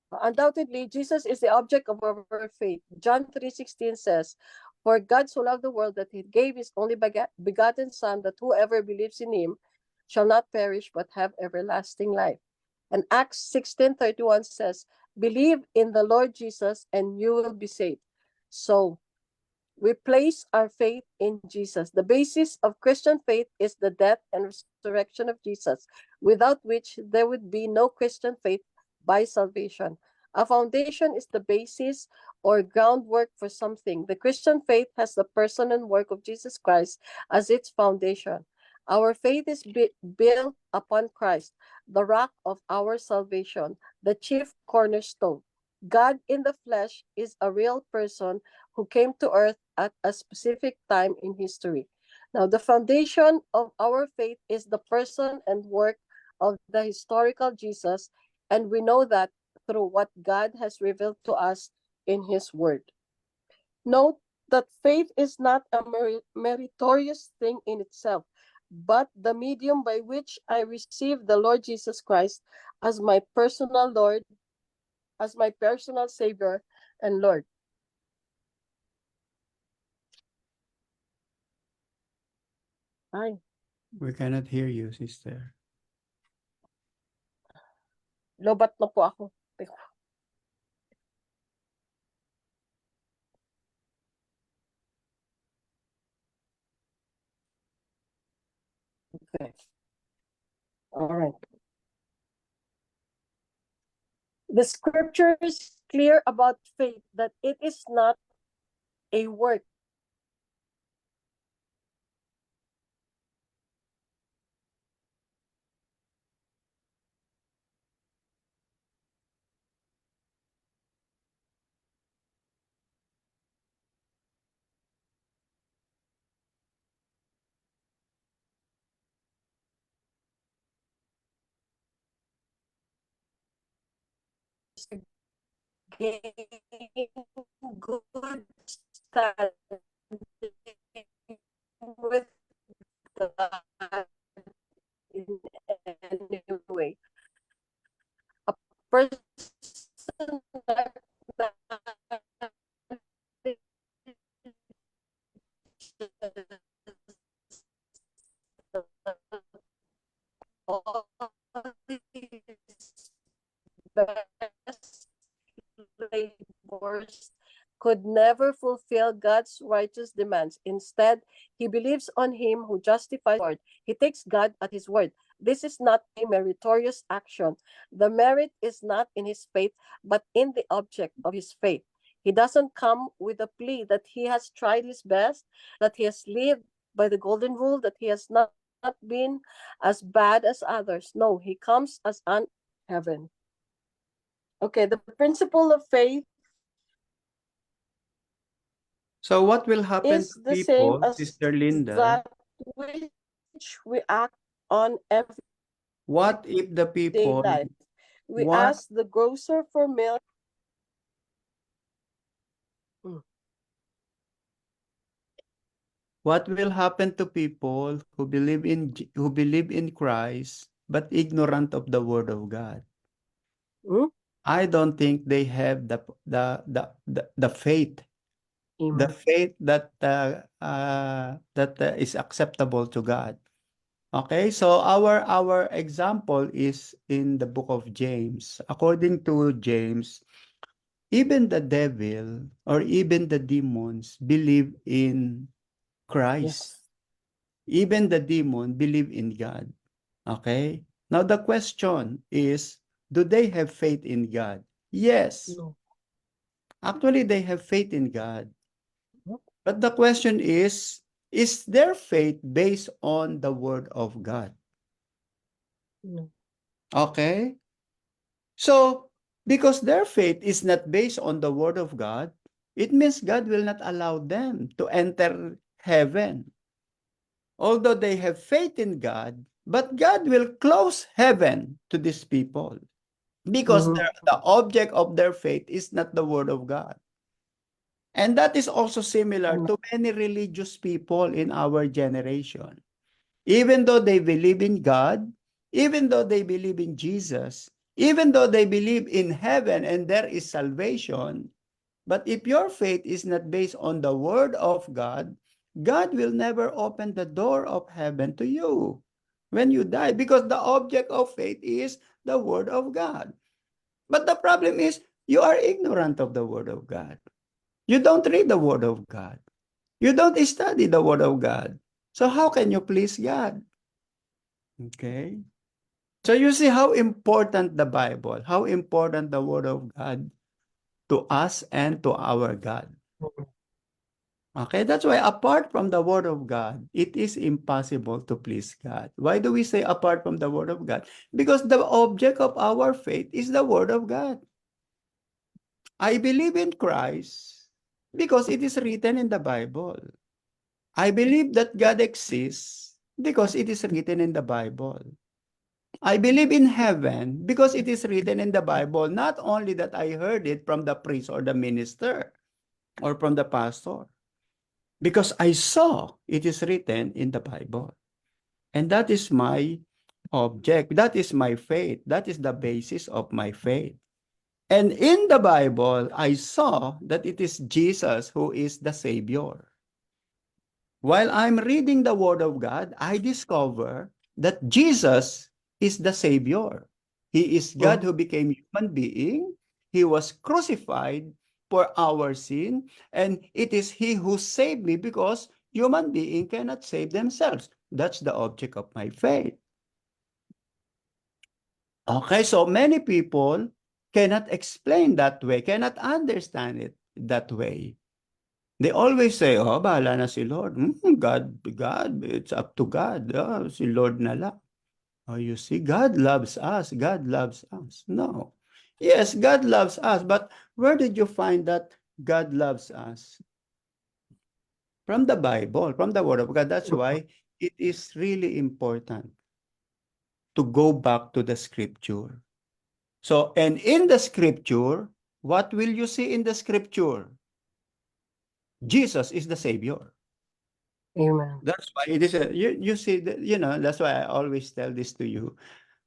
Undoubtedly, Jesus is the object of our faith. John 3:16 says, "For God so loved the world that he gave his only begotten Son, that whoever believes in him shall not perish but have everlasting life." And Acts 16:31 says, "Believe in the Lord Jesus and you will be saved." So, we place our faith in Jesus. The basis of Christian faith is the death and resurrection of Jesus, without which there would be no Christian faith by salvation. A foundation is the basis or groundwork for something. The Christian faith has the person and work of Jesus Christ as its foundation. Our faith is built upon Christ, the rock of our salvation, the chief cornerstone. God in the flesh is a real person who came to earth at a specific time in history. Now, the foundation of our faith is the person and work of the historical Jesus, and we know that through what God has revealed to us in his word. Note that faith is not a meritorious thing in itself, but the medium by which I receive the Lord Jesus Christ as my personal Lord, as my personal Savior and Lord. Ay, We cannot hear you, sister. lobat na po ako. Okay. All right. The scripture is clear about faith, that it is not a work. Gain good standing with God in any way. A person that all his best labors could never fulfill God's righteous demands. Instead, he believes on him who justifies the Lord. He takes God at his word. This is not a meritorious action. The merit is not in his faith, but in the object of his faith. He doesn't come with a plea that he has tried his best, that he has lived by the golden rule, that he has not been as bad as others. No, he comes as an heaven. Okay, the principle of faith So what will happen is to the same people, as Sister Linda? that which we act on everyday What if the people, life. We what ask the grocer for milk. what will happen to people who believe in Christ, but ignorant of the word of God. Mm? I don't think they have the faith, the Amen. faith that is acceptable to God. Okay, so our example is in the book of James. According to James, even the devil or even the demons believe in Christ. Yes. Even the demon believe in God. Okay? Now the question is, do they have faith in God? Yes. No. Actually, they have faith in God. Yep. But the question is their faith based on the word of God? No. Okay? So, because their faith is not based on the word of God, it means God will not allow them to enter heaven. Although they have faith in God, but God will close heaven to these people because Mhm. the object of their faith is not the word of God. And that is also similar Amen. to many religious people in our generation. Even though they believe in God, even though they believe in Jesus, even though they believe in heaven and there is salvation, but if your faith is not based on the word of God, God will never open the door of heaven to you when you die because the object of faith is the word of God. But the problem is you are ignorant of the word of God. You don't read the word of God. You don't study the word of God. So how can you please God? Okay? So you see how important the Bible, how important the word of God to us and to our God. Okay, that's why apart from the word of God, it is impossible to please God. Why do we say apart from the word of God? Because the object of our faith is the word of God. I believe in Christ because it is written in the Bible. I believe that God exists because it is written in the Bible. I believe in heaven because it is written in the Bible, not only that I heard it from the priest or the minister or from the pastor, because I saw it is written in the Bible. And that is my object. That is my faith. That is the basis of my faith. And in the Bible, I saw that it is Jesus who is the Savior. While I'm reading the Word of God, I discover that Jesus is the Savior. He is God who became human being. He was crucified for our sin, and it is He who saved me because human being cannot save themselves. That's the object of my faith. Okay, so many people cannot explain that way, cannot understand it that way. They always say, oh, bahala na si Lord. God, it's up to God. Oh, si Lord na lang. Oh, you see, God loves us. God loves us. No. Yes, God loves us. But where did you find that God loves us? From the Bible, from the Word of God. That's why it is really important to go back to the Scripture. So, and in the Scripture, what will you see in the Scripture? Jesus is the Savior. Amen. That's why it is you see that, that's why I always tell this to you.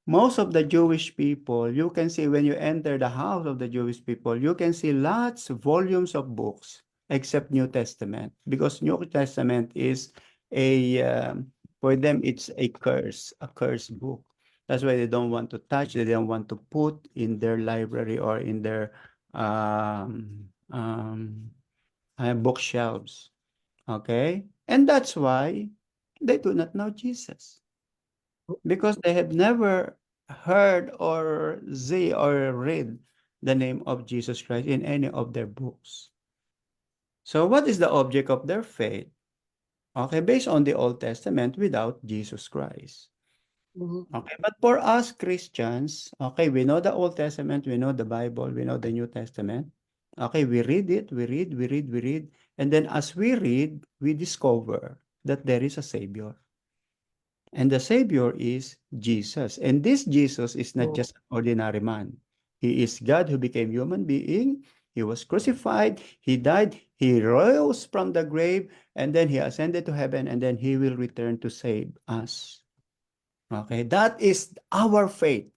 Most of the Jewish people, you can see when you enter the house of the Jewish people, you can see lots of volumes of books except New Testament because New Testament is for them it's a curse book. That's why they don't want to touch, they don't want to put in their library or in their bookshelves. Okay? And that's why they do not know Jesus. Because they have never heard or see or read the name of Jesus Christ in any of their books. So what is the object of their faith? Okay, based on the Old Testament without Jesus Christ. Mhm. Okay, but for us Christians, okay, we know the Old Testament, we know the Bible, we know the New Testament. Okay, we read it, we read. And then as we read, we discover that there is a Savior. And the Savior is Jesus. And this Jesus is not just an ordinary man. He is God who became human being. He was crucified. He died. He rose from the grave. And then he ascended to heaven. And then he will return to save us Okay, that is our faith.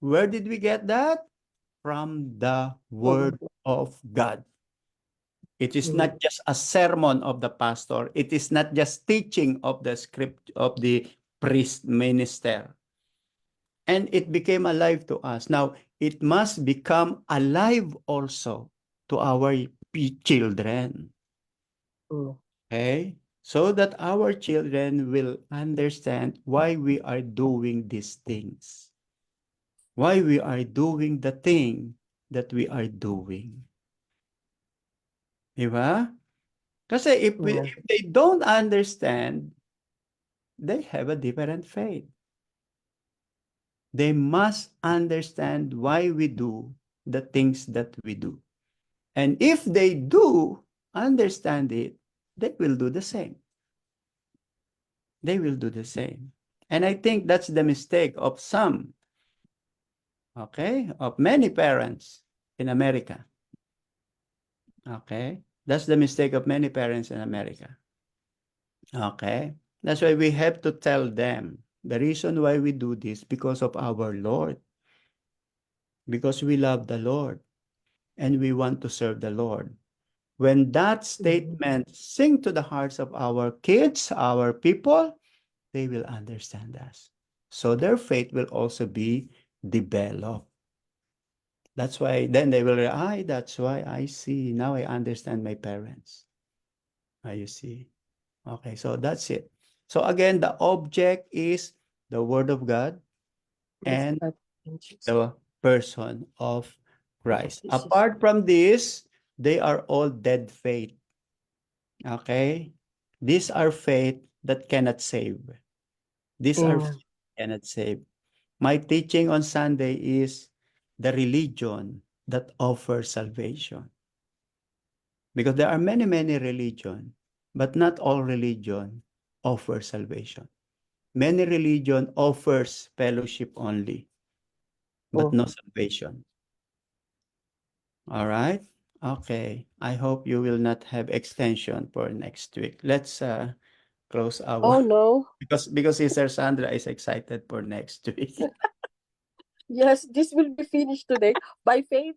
Where did we get that? From the Word of God. It is not just a sermon of the pastor. It is not just teaching of the script of the priest minister. And it became alive to us. Now, it must become alive also to our children. Okay? So that our children will understand why we are doing these things. Why we are doing the thing that we are doing. Diba? Kasi if they don't understand, they have a different faith. They must understand why we do the things that we do. And if they do understand it, they will do the same. They will do the same. And I think that's the mistake of some, okay, of many parents in America. Okay? That's the mistake of many parents in America. Okay? That's why we have to tell them the reason why we do this because of our Lord. Because we love the Lord and we want to serve the Lord. When that statement sink to the hearts of our kids, our people, they will understand us. So their faith will also be developed. That's why then they will realize, that's why I see, now I understand my parents. You see. Okay, so that's it. So again, the object is the Word of God and the person of Christ. Apart from this, they are all dead faith. Okay? These are faith that cannot save. These are faith that cannot save. My teaching on Sunday is the religion that offers salvation. Because there are many, many religions, but not all religion offers salvation. Many religion offers fellowship only, but no salvation. All right? Okay. I hope you will not have extension for next week. Let's close our Oh no. because Sister Sandra is excited for next week. Yes, this will be finished today by faith.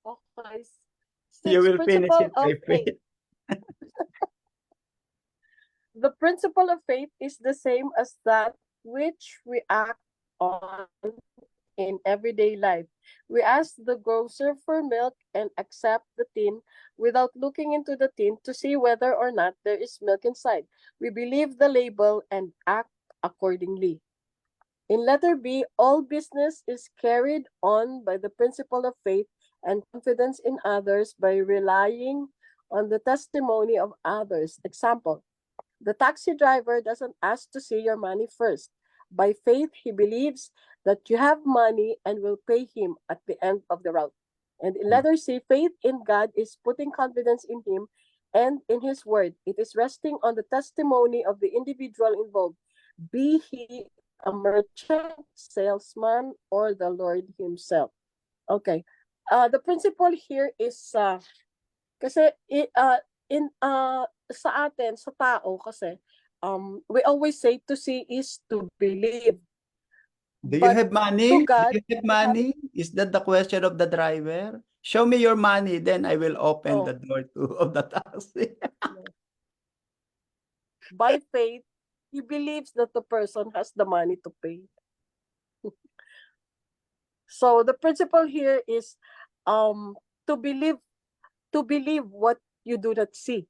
Okay. You Sixth will finish principle it of by faith. faith. The principle of faith is the same as that which we act on in everyday life. We ask the grocer for milk and accept the tin without looking into the tin to see whether or not there is milk inside. We believe the label and act accordingly. In letter B, all business is carried on by the principle of faith and confidence in others by relying on the testimony of others. Example, the taxi driver doesn't ask to see your money first. By faith, he believes that you have money and will pay him at the end of the route. And in letter C, faith in God is putting confidence in him and in his word. It is resting on the testimony of the individual involved, be he a merchant, salesman, or the Lord himself. Okay. The principle here is kasi sa atin, sa tao kasi, we always say to see is to believe. Do you But have money? to Do God, you have money? Is that the question of the driver? Show me your money, then I will open the door of the taxi. by faith, he believes that the person has the money to pay. So the principle here is to believe what you do not see.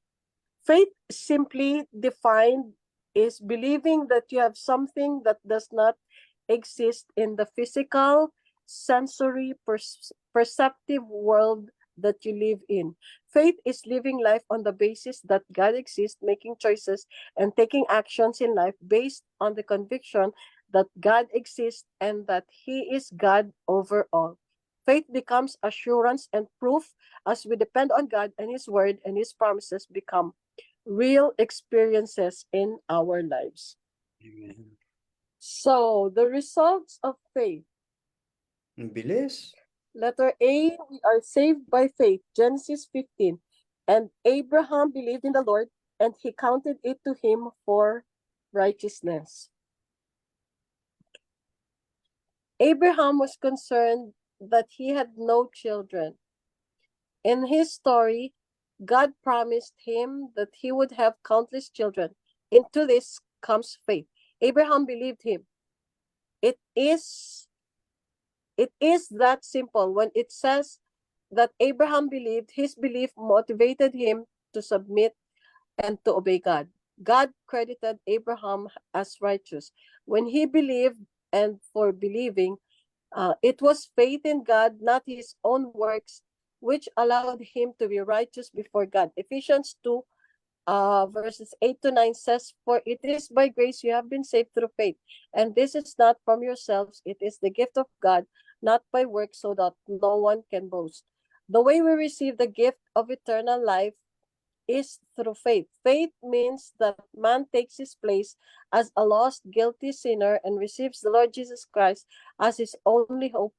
Faith simply defined is believing that you have something that does not exist in the physical, sensory, perceptive world that you live in. Faith is living life on the basis that God exists, making choices and taking actions in life based on the conviction that God exists and that He is God over all. Faith becomes assurance and proof as we depend on God and His Word, and His promises become real experiences in our lives. Amen. So, the results of faith. Bilis. Letter A, we are saved by faith. Genesis 15. And Abraham believed in the Lord, and he counted it to him for righteousness. Abraham was concerned that he had no children. In his story, God promised him that he would have countless children. Into this comes faith. Abraham believed him. It is that simple. When it says that Abraham believed, his belief motivated him to submit and to obey God. God credited Abraham as righteous. When he believed, and for believing, it was faith in God, not his own works, which allowed him to be righteous before God. Ephesians 2, verses 8 to 9 says, "For it is by grace you have been saved through faith, and this is not from yourselves, it is the gift of God, not by works, so that no one can boast." The way we receive the gift of eternal life is through faith. Faith means that man takes his place as a lost, guilty sinner and receives the Lord Jesus Christ as his only hope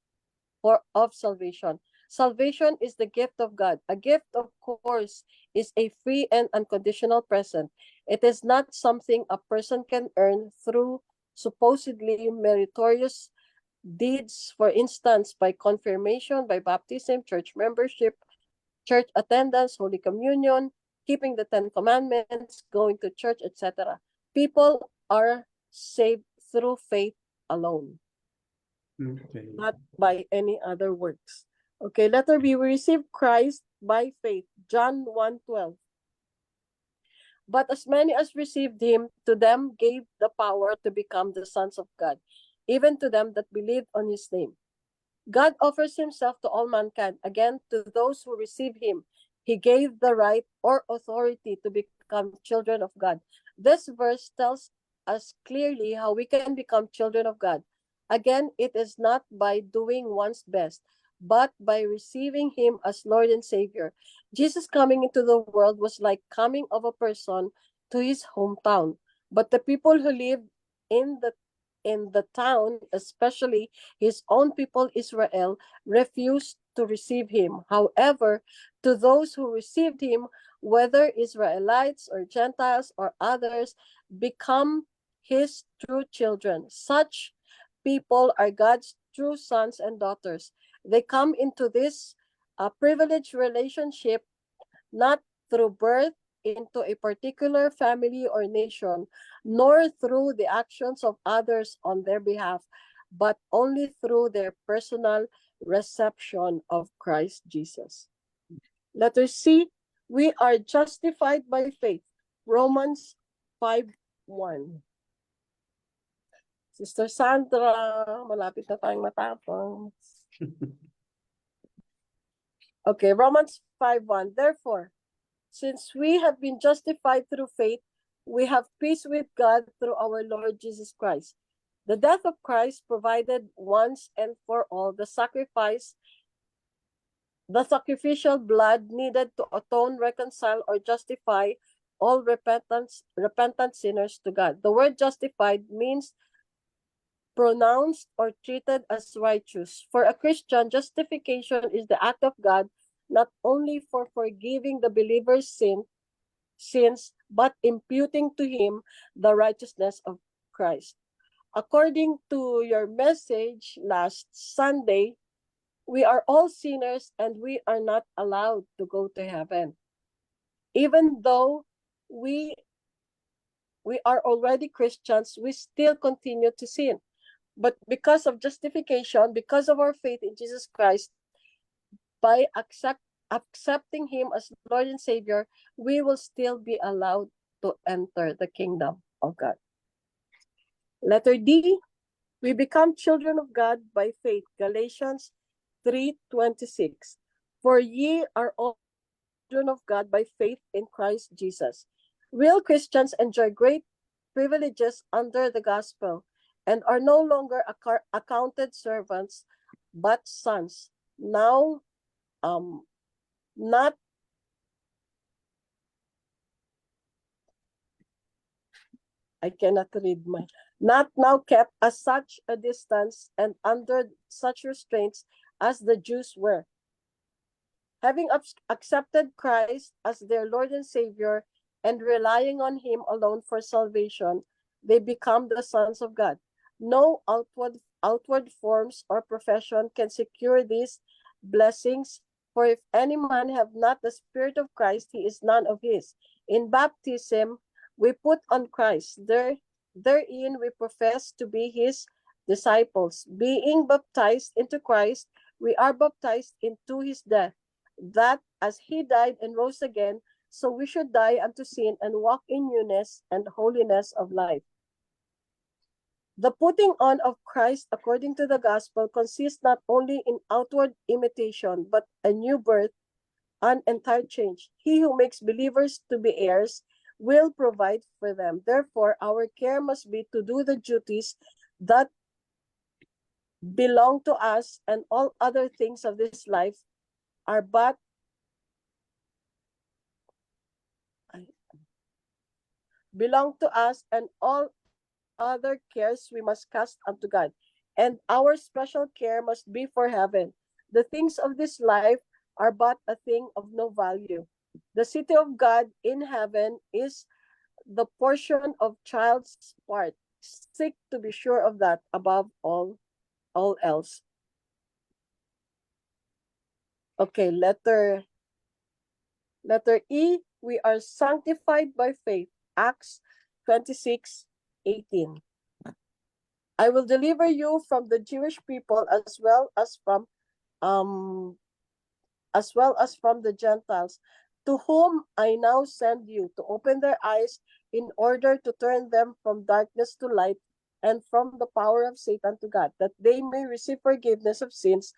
of salvation. Salvation is the gift of God. A gift, of course, is a free and unconditional present. It is not something a person can earn through supposedly meritorious deeds, for instance, by confirmation, by baptism, church membership, church attendance, Holy Communion, keeping the 10 Commandments, going to church, etc. People are saved through faith alone, Okay. not by any other works. Okay, letter B, we receive Christ by faith. John 1:12. But as many as received him, to them gave the power to become the sons of God, even to them that believed on his name. God offers himself to all mankind. Again, to those who receive him, he gave the right or authority to become children of God. This verse tells us clearly how we can become children of God. Again, it is not by doing one's best, but by receiving him as Lord and Savior. Jesus coming into the world was like coming of a person to his hometown. But the people who lived in the town, especially his own people Israel, refused to receive him. However, to those who received him, whether Israelites or Gentiles or others, become his true children. Such people are God's true sons and daughters. They come into this privileged relationship not through birth into a particular family or nation, nor through the actions of others on their behalf, but only through their personal reception of Christ Jesus. Letter C, we are justified by faith. Romans 5:1. Sister Sandra, malapit na tayong matapos. Okay, Romans 5:1. Therefore, since we have been justified through faith, we have peace with God through our Lord Jesus Christ. The death of Christ provided once and for all the sacrificial blood needed to atone, reconcile, or justify all repentant sinners to God. The word justified means pronounced or treated as righteous. For a Christian, justification is the act of God not only for forgiving the believer's sins, but imputing to him the righteousness of Christ. According to your message last Sunday, we are all sinners and we are not allowed to go to heaven. Even though we are already Christians, we still continue to sin. But because of justification, because of our faith in Jesus Christ, by accepting him as Lord and Savior, we will still be allowed to enter the kingdom of God. Letter D, we become children of God by faith. Galatians 3:26. For ye are all children of God by faith in Christ Jesus. Real Christians enjoy great privileges under the gospel and are no longer accounted servants, but sons. Now, not I cannot read my not now kept at such a distance and under such restraints as the Jews were. Having accepted Christ as their Lord and Savior and relying on him alone for salvation, they become the sons of God. No outward outward forms or profession can secure these blessings. For if any man have not the Spirit of Christ, he is none of his. In baptism, we put on Christ. Therein we profess to be his disciples. Being baptized into Christ, we are baptized into his death, that as he died and rose again, so we should die unto sin and walk in newness and holiness of life. The putting on of Christ according to the gospel consists not only in outward imitation, but a new birth, an entire change. He who makes believers to be heirs will provide for them. Therefore, our care must be to do the duties that belong to us, and all other things of this life are but belong to us, and all other cares we must cast unto God. And our special care must be for heaven. The things of this life are but a thing of no value. The city of God in heaven is the portion of child's part. Seek to be sure of that above all else. Okay, letter E, we are sanctified by faith. Acts 26:18. I will deliver you from the Jewish people as well as from the Gentiles, to whom I now send you, to open their eyes in order to turn them from darkness to light and from the power of Satan to God, that they may receive forgiveness of sins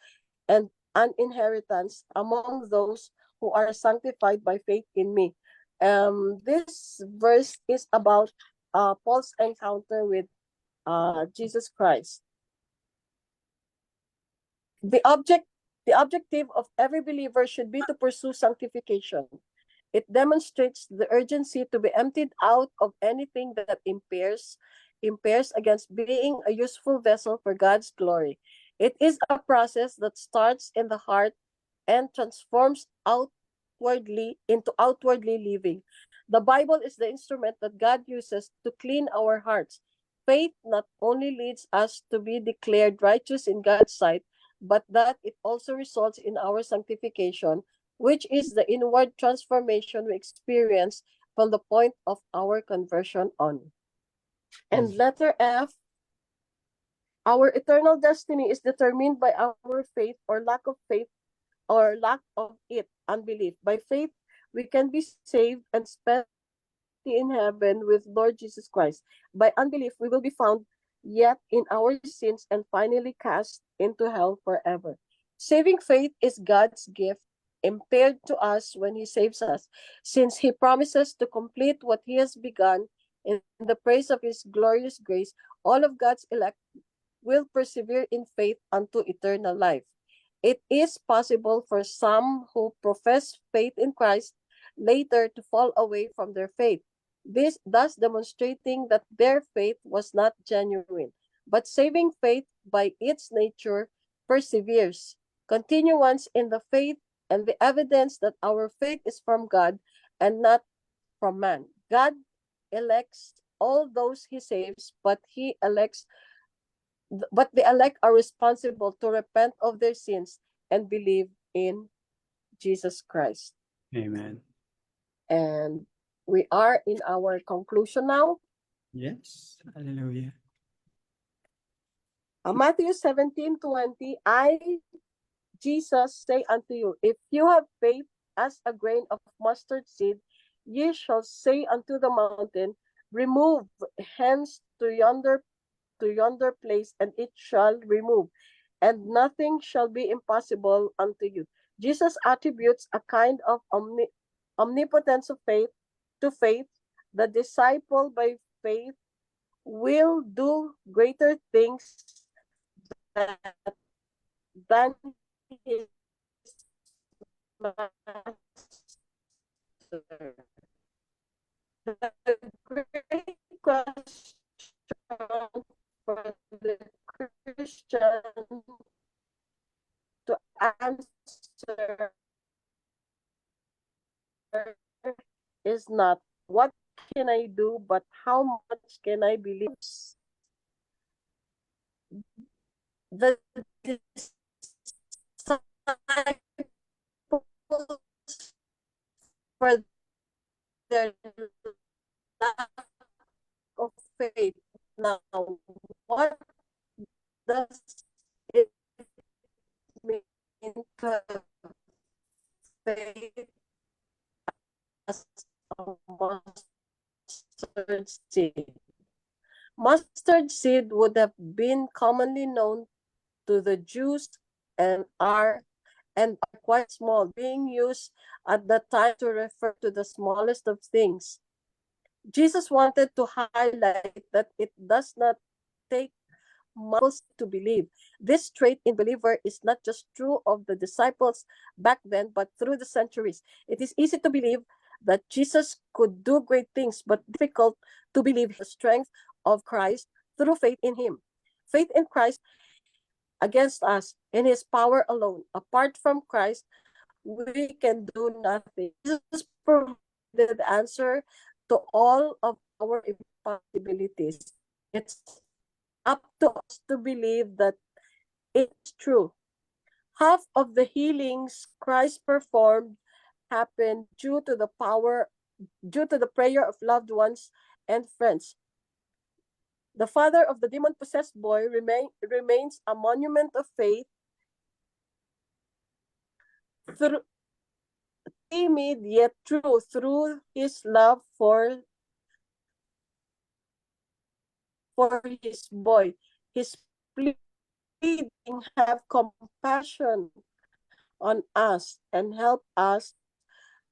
and an inheritance among those who are sanctified by faith in me. This verse is about Paul's encounter with Jesus Christ. The objective of every believer should be to pursue sanctification. It demonstrates the urgency to be emptied out of anything that impairs against being a useful vessel for God's glory. It is a process that starts in the heart and transforms outwardly into outwardly living. The Bible is the instrument that God uses to clean our hearts. Faith not only leads us to be declared righteous in God's sight, but that it also results in our sanctification, which is the inward transformation we experience from the point of our conversion on. And letter F, our eternal destiny is determined by our faith or lack of faith, or lack of it, unbelief. By faith, we can be saved and spend in heaven with Lord Jesus Christ. By unbelief, we will be found yet in our sins and finally cast into hell forever. Saving faith is God's gift impaired to us when he saves us, since he promises to complete what he has begun in the praise of his glorious grace. All of God's elect will persevere in faith unto eternal life. It is possible for some who profess faith in Christ later to fall away from their faith, this thus demonstrating that their faith was not genuine. But saving faith by its nature perseveres. Continuance in the faith and the evidence that our faith is from God and not from man. God elects all those he saves, but the elect are responsible to repent of their sins and believe in Jesus Christ. Amen. And we are in our conclusion now. Yes. Hallelujah. Matthew 17:20, I, Jesus, say unto you, if you have faith as a grain of mustard seed, ye shall say unto the mountain, remove hence to yonder place, and it shall remove, and nothing shall be impossible unto you. Jesus attributes a kind of omnipotence of faith to faith. The disciple by faith will do greater things than his master. The great question for the Christian to answer is not what can I do, but how much can I believe? the disciples for their lack of faith. Now, what does it mean to have faith as a mustard seed? Mustard seed would have been commonly known to the Jews and are quite small, being used at the time to refer to the smallest of things. Jesus wanted to highlight that it does not take muscles to believe. This trait in believer is not just true of the disciples back then, but through the centuries. It is easy to believe that Jesus could do great things, but difficult to believe the strength of Christ through faith in him. Faith in Christ against us in his power alone. Apart from Christ, we can do nothing. Jesus provided the answer to all of our impossibilities. It's up to us to believe that it's true. Half of the healings Christ performed happened due to the prayer of loved ones and friends. The father of the demon-possessed boy remains a monument of faith through timid yet true through his love for his boy. His pleading, have compassion on us and help us,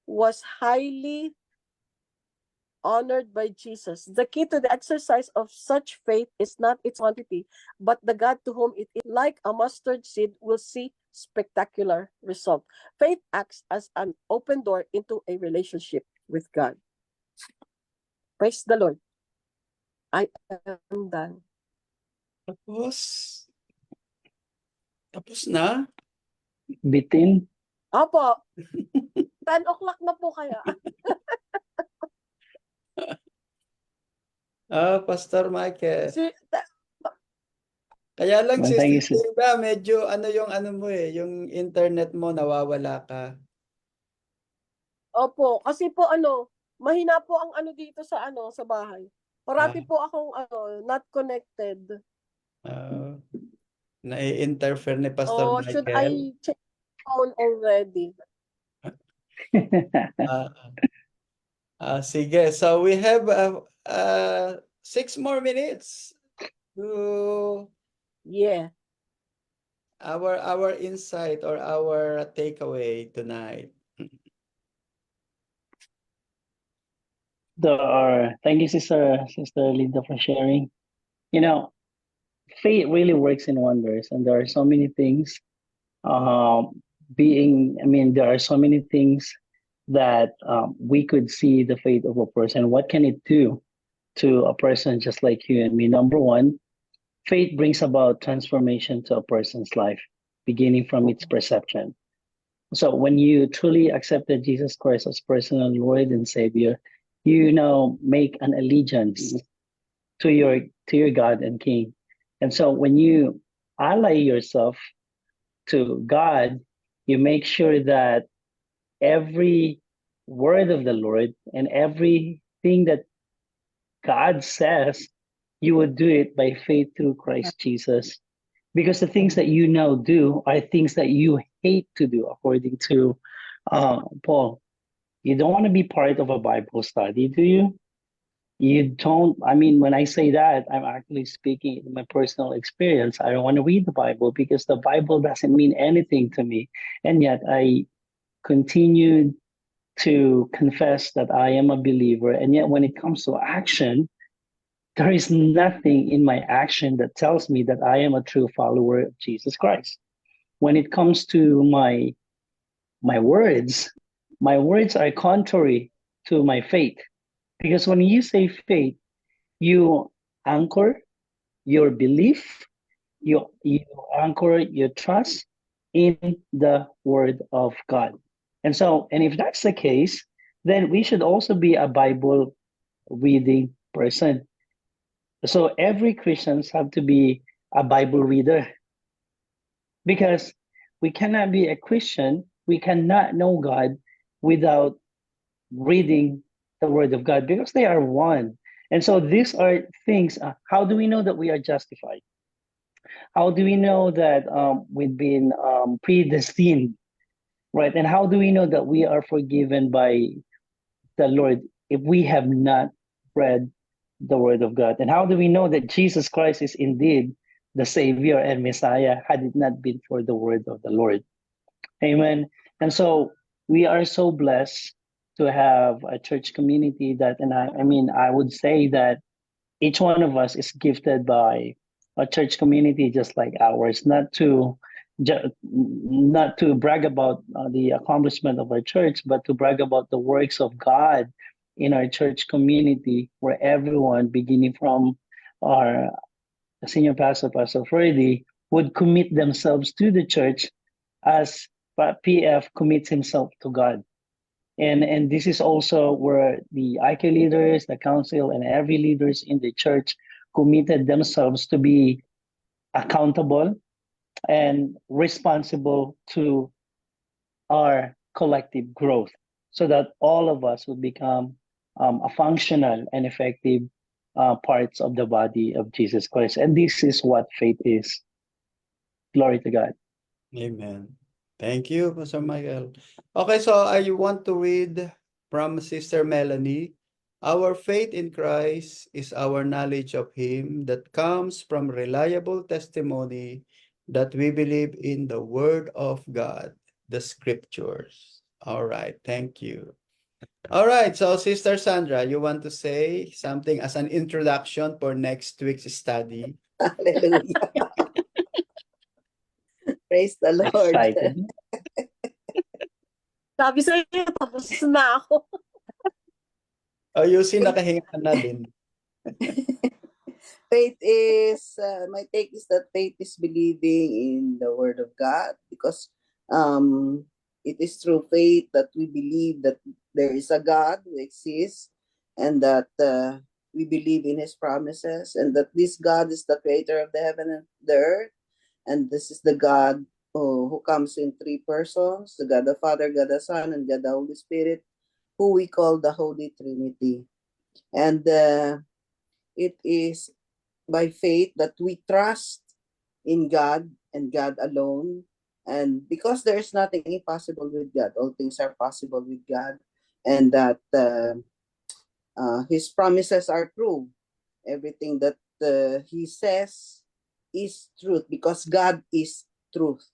was highly honored by Jesus. The key to the exercise of such faith is not its quantity, but the God to whom it is. Like a mustard seed, will see spectacular result. Faith acts as an open door into a relationship with God. Praise the Lord. I am done. Tapos? Tapos na? Bitin. Opo. 10 o'clock na po kaya. Pastor Michael. Si, Kaya lang Well, si thank you, Sister sir. Hilda, medyo ano yung ano mo yung internet mo, nawawala ka. opo, kasi po mahina po ang dito sa sa bahay. Parati po akong not connected. Nai-interfere ni Pastor Oh, should Michael. I check phone already? Sige, so we have 6 more minutes to Yeah. our insight or our takeaway tonight. Thank you, Sister Linda, for sharing. You know, faith really works in wonders, and there are so many things. There are so many things that we could see the faith of a person. What can it do to a person just like you and me? Number one, faith brings about transformation to a person's life, beginning from its perception. So when you truly accepted Jesus Christ as personal Lord and Savior, you now make an allegiance to your God and King. And so when you ally yourself to God, you make sure that every word of the Lord and everything that God says, you would do it by faith through Christ Jesus. Because the things that you now do are things that you hate to do, according to Paul. You don't want to be part of a Bible study, do you? You don't. I mean, when I say that, I'm actually speaking in my personal experience. I don't want to read the Bible because the Bible doesn't mean anything to me. And yet I continued to confess that I am a believer. And yet when it comes to action, there is nothing in my action that tells me that I am a true follower of Jesus Christ. When it comes to my words are contrary to my faith. Because when you say faith, you anchor your belief, you anchor your trust in the word of God. And if that's the case, then we should also be a Bible reading person. So every Christians have to be a Bible reader. because we cannot be a Christian, we cannot know God without reading the Word of God, because they are one. And so these are things. How do we know that we are justified? How do we know that we've been predestined, right? And how do we know that we are forgiven by the Lord if we have not read the Word of God? And how do we know that Jesus Christ is indeed the Savior and Messiah had it not been for the Word of the Lord? Amen. And so we are so blessed to have a church community that, and I mean, I would say that each one of us is gifted by a church community just like ours, not to brag about the accomplishment of our church, but to brag about the works of God in our church community, where everyone, beginning from our senior pastor, Pastor Freddy, would commit themselves to the church as PF commits himself to God. And this is also where the IK leaders, the council, and every leaders in the church committed themselves to be accountable and responsible to our collective growth, so that all of us would become a functional and effective parts of the body of Jesus Christ. And this is what faith is. Glory to God. Amen. Thank you, Pastor Michael. Okay, so I want to read from Sister Melanie. Our faith in Christ is our knowledge of Him that comes from reliable testimony that we believe in the Word of God, the Scriptures. All right, thank you. All right, so Sister Sandra, you want to say something as an introduction for next week's study? Hallelujah. Praise the Lord. Excited. Sabi sa'yo, tapos na ako. Ayusin, nakahinga ka na din. Faith is, my take is that faith is believing in the Word of God, because it is through faith that we believe that there is a God who exists, and that we believe in His promises, and that this God is the creator of the heaven and the earth, and this is the God who comes in three persons, the God the Father, God the Son, and God the Holy Spirit, who we call the Holy Trinity. And it is by faith that we trust in God and God alone. And because there is nothing impossible with God, all things are possible with God, and that His promises are true. Everything that He says is truth, because God is truth.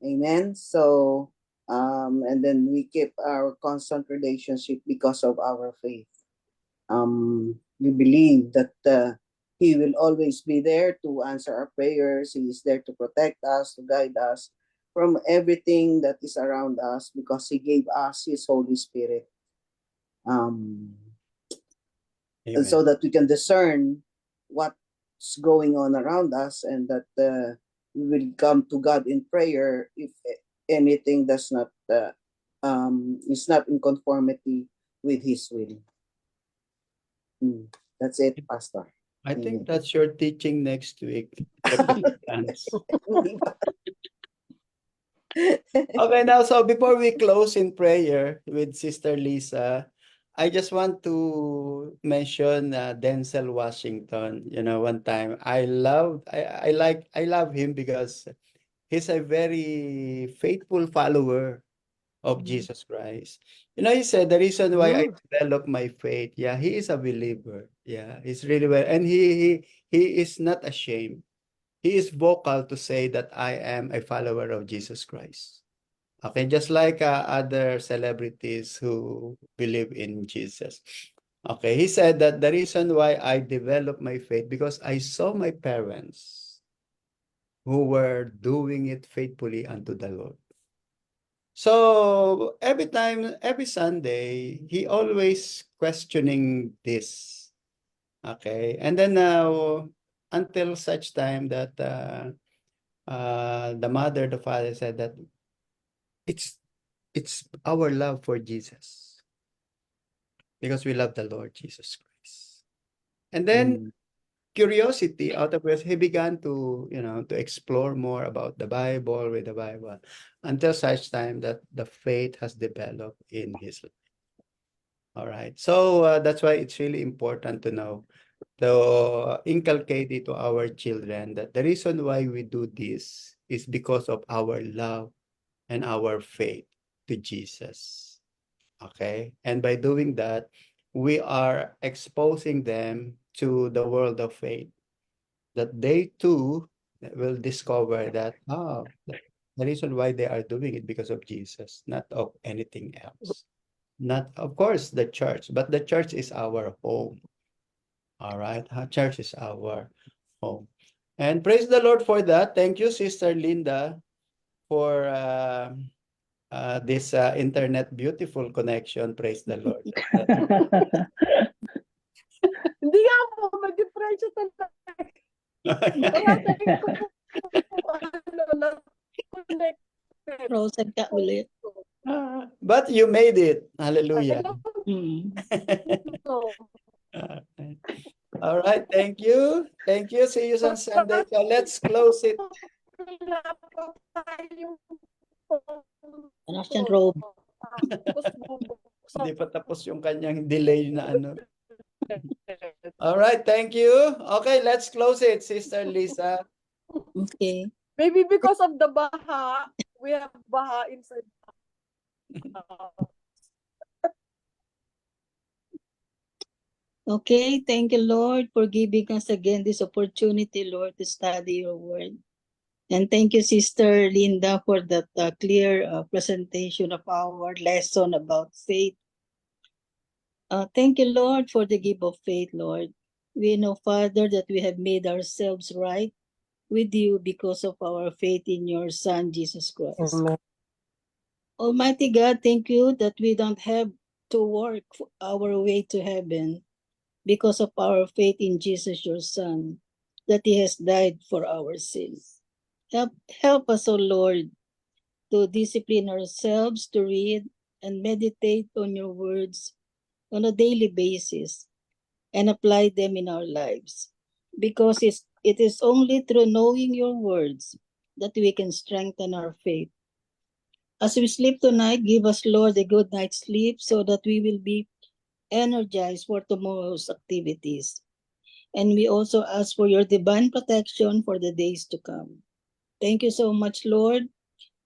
Amen. So, and then we keep our constant relationship because of our faith. We believe that He will always be there to answer our prayers. He is there to protect us, to guide us from everything that is around us, because He gave us His Holy Spirit, Amen. so that we can discern what's going on around us, and that we will come to God in prayer if anything does not is not in conformity with His will. That's it, Pastor. I think that's your teaching next week. Dance. Okay, now, so before we close in prayer with Sister Lisa, I just want to mention Denzel Washington. You know, one time I love him because he's a very faithful follower of Jesus Christ. You know, he said the reason why I developed my faith, yeah, he is a believer. Yeah, he's really well, and he is not ashamed. He is vocal to say that I am a follower of Jesus Christ. Okay, just like other celebrities who believe in Jesus. Okay, he said that the reason why I developed my faith because I saw my parents who were doing it faithfully unto the Lord. So every time, every Sunday, he always questioning this. Okay, and then now until such time that the mother, the father said that it's our love for Jesus because we love the Lord Jesus Christ. And then curiosity, out of curiosity, he began to, to explore more about the Bible, with the Bible, until such time that the faith has developed in his life. All right. So that's why it's really important to know, to inculcate it to our children, that the reason why we do this is because of our love and our faith to Jesus. Okay. And by doing that, we are exposing them to the world of faith, that they too will discover that, the reason why they are doing it because of Jesus, not of anything else. Not, of course, the church, but the church is our home. All right. Church is our home. And praise the Lord for that. Thank you, Sister Linda, for this internet beautiful connection. Praise the Lord. Hindi nga po, mag-differential talaga. Kaya sabi ko po, na-connected. Frozen ka ulit. But you made it. Hallelujah. Mm. All right. Thank you. Thank you. See you on Sunday. So let's close it. Ano siyang robe? Hindi pa tapos yung kanyang delay na ano. All right. Thank you. Okay, let's close it, Sister Lisa. Okay. Maybe because of the baha, we have baha inside. Okay, thank you, Lord, for giving us again this opportunity, Lord, to study your word. And thank you, Sister Linda, for that clear presentation of our lesson about faith. Thank you, Lord, for the gift of faith, Lord. We know, Father, that we have made ourselves right with you because of our faith in your Son, Jesus Christ. Amen. Almighty God, thank you that we don't have to work our way to heaven because of our faith in Jesus, your Son, that he has died for our sins. Help us, O Lord, to discipline ourselves to read and meditate on your words on a daily basis and apply them in our lives. Because it is only through knowing your words that we can strengthen our faith. As we sleep tonight, give us, Lord, a good night's sleep so that we will be energized for tomorrow's activities. And we also ask for your divine protection for the days to come. Thank you so much, Lord,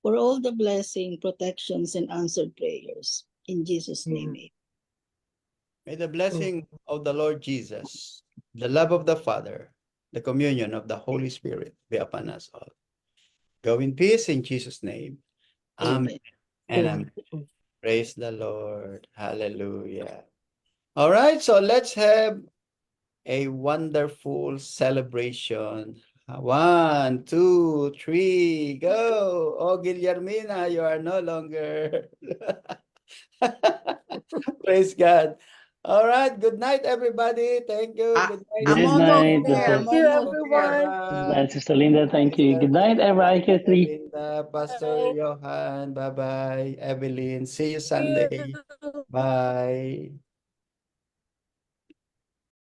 for all the blessing, protections, and answered prayers. In Jesus' name, amen. May the blessing of the Lord Jesus, the love of the Father, the communion of the Holy Spirit be upon us all. Go in peace in Jesus' name. Amen. And amen. Praise the Lord. Hallelujah. All right, so let's have a wonderful celebration. 1, 2, 3, go. Oh, Guillermina, you are no longer. Praise God. All right, good night, everybody. Thank you. Good night. Good night. Thank you, everyone. Good night, Sister Linda. Thank you. Good night, everybody. Linda, Pastor Johan. Bye-bye. Evelyn, see you Sunday. Bye.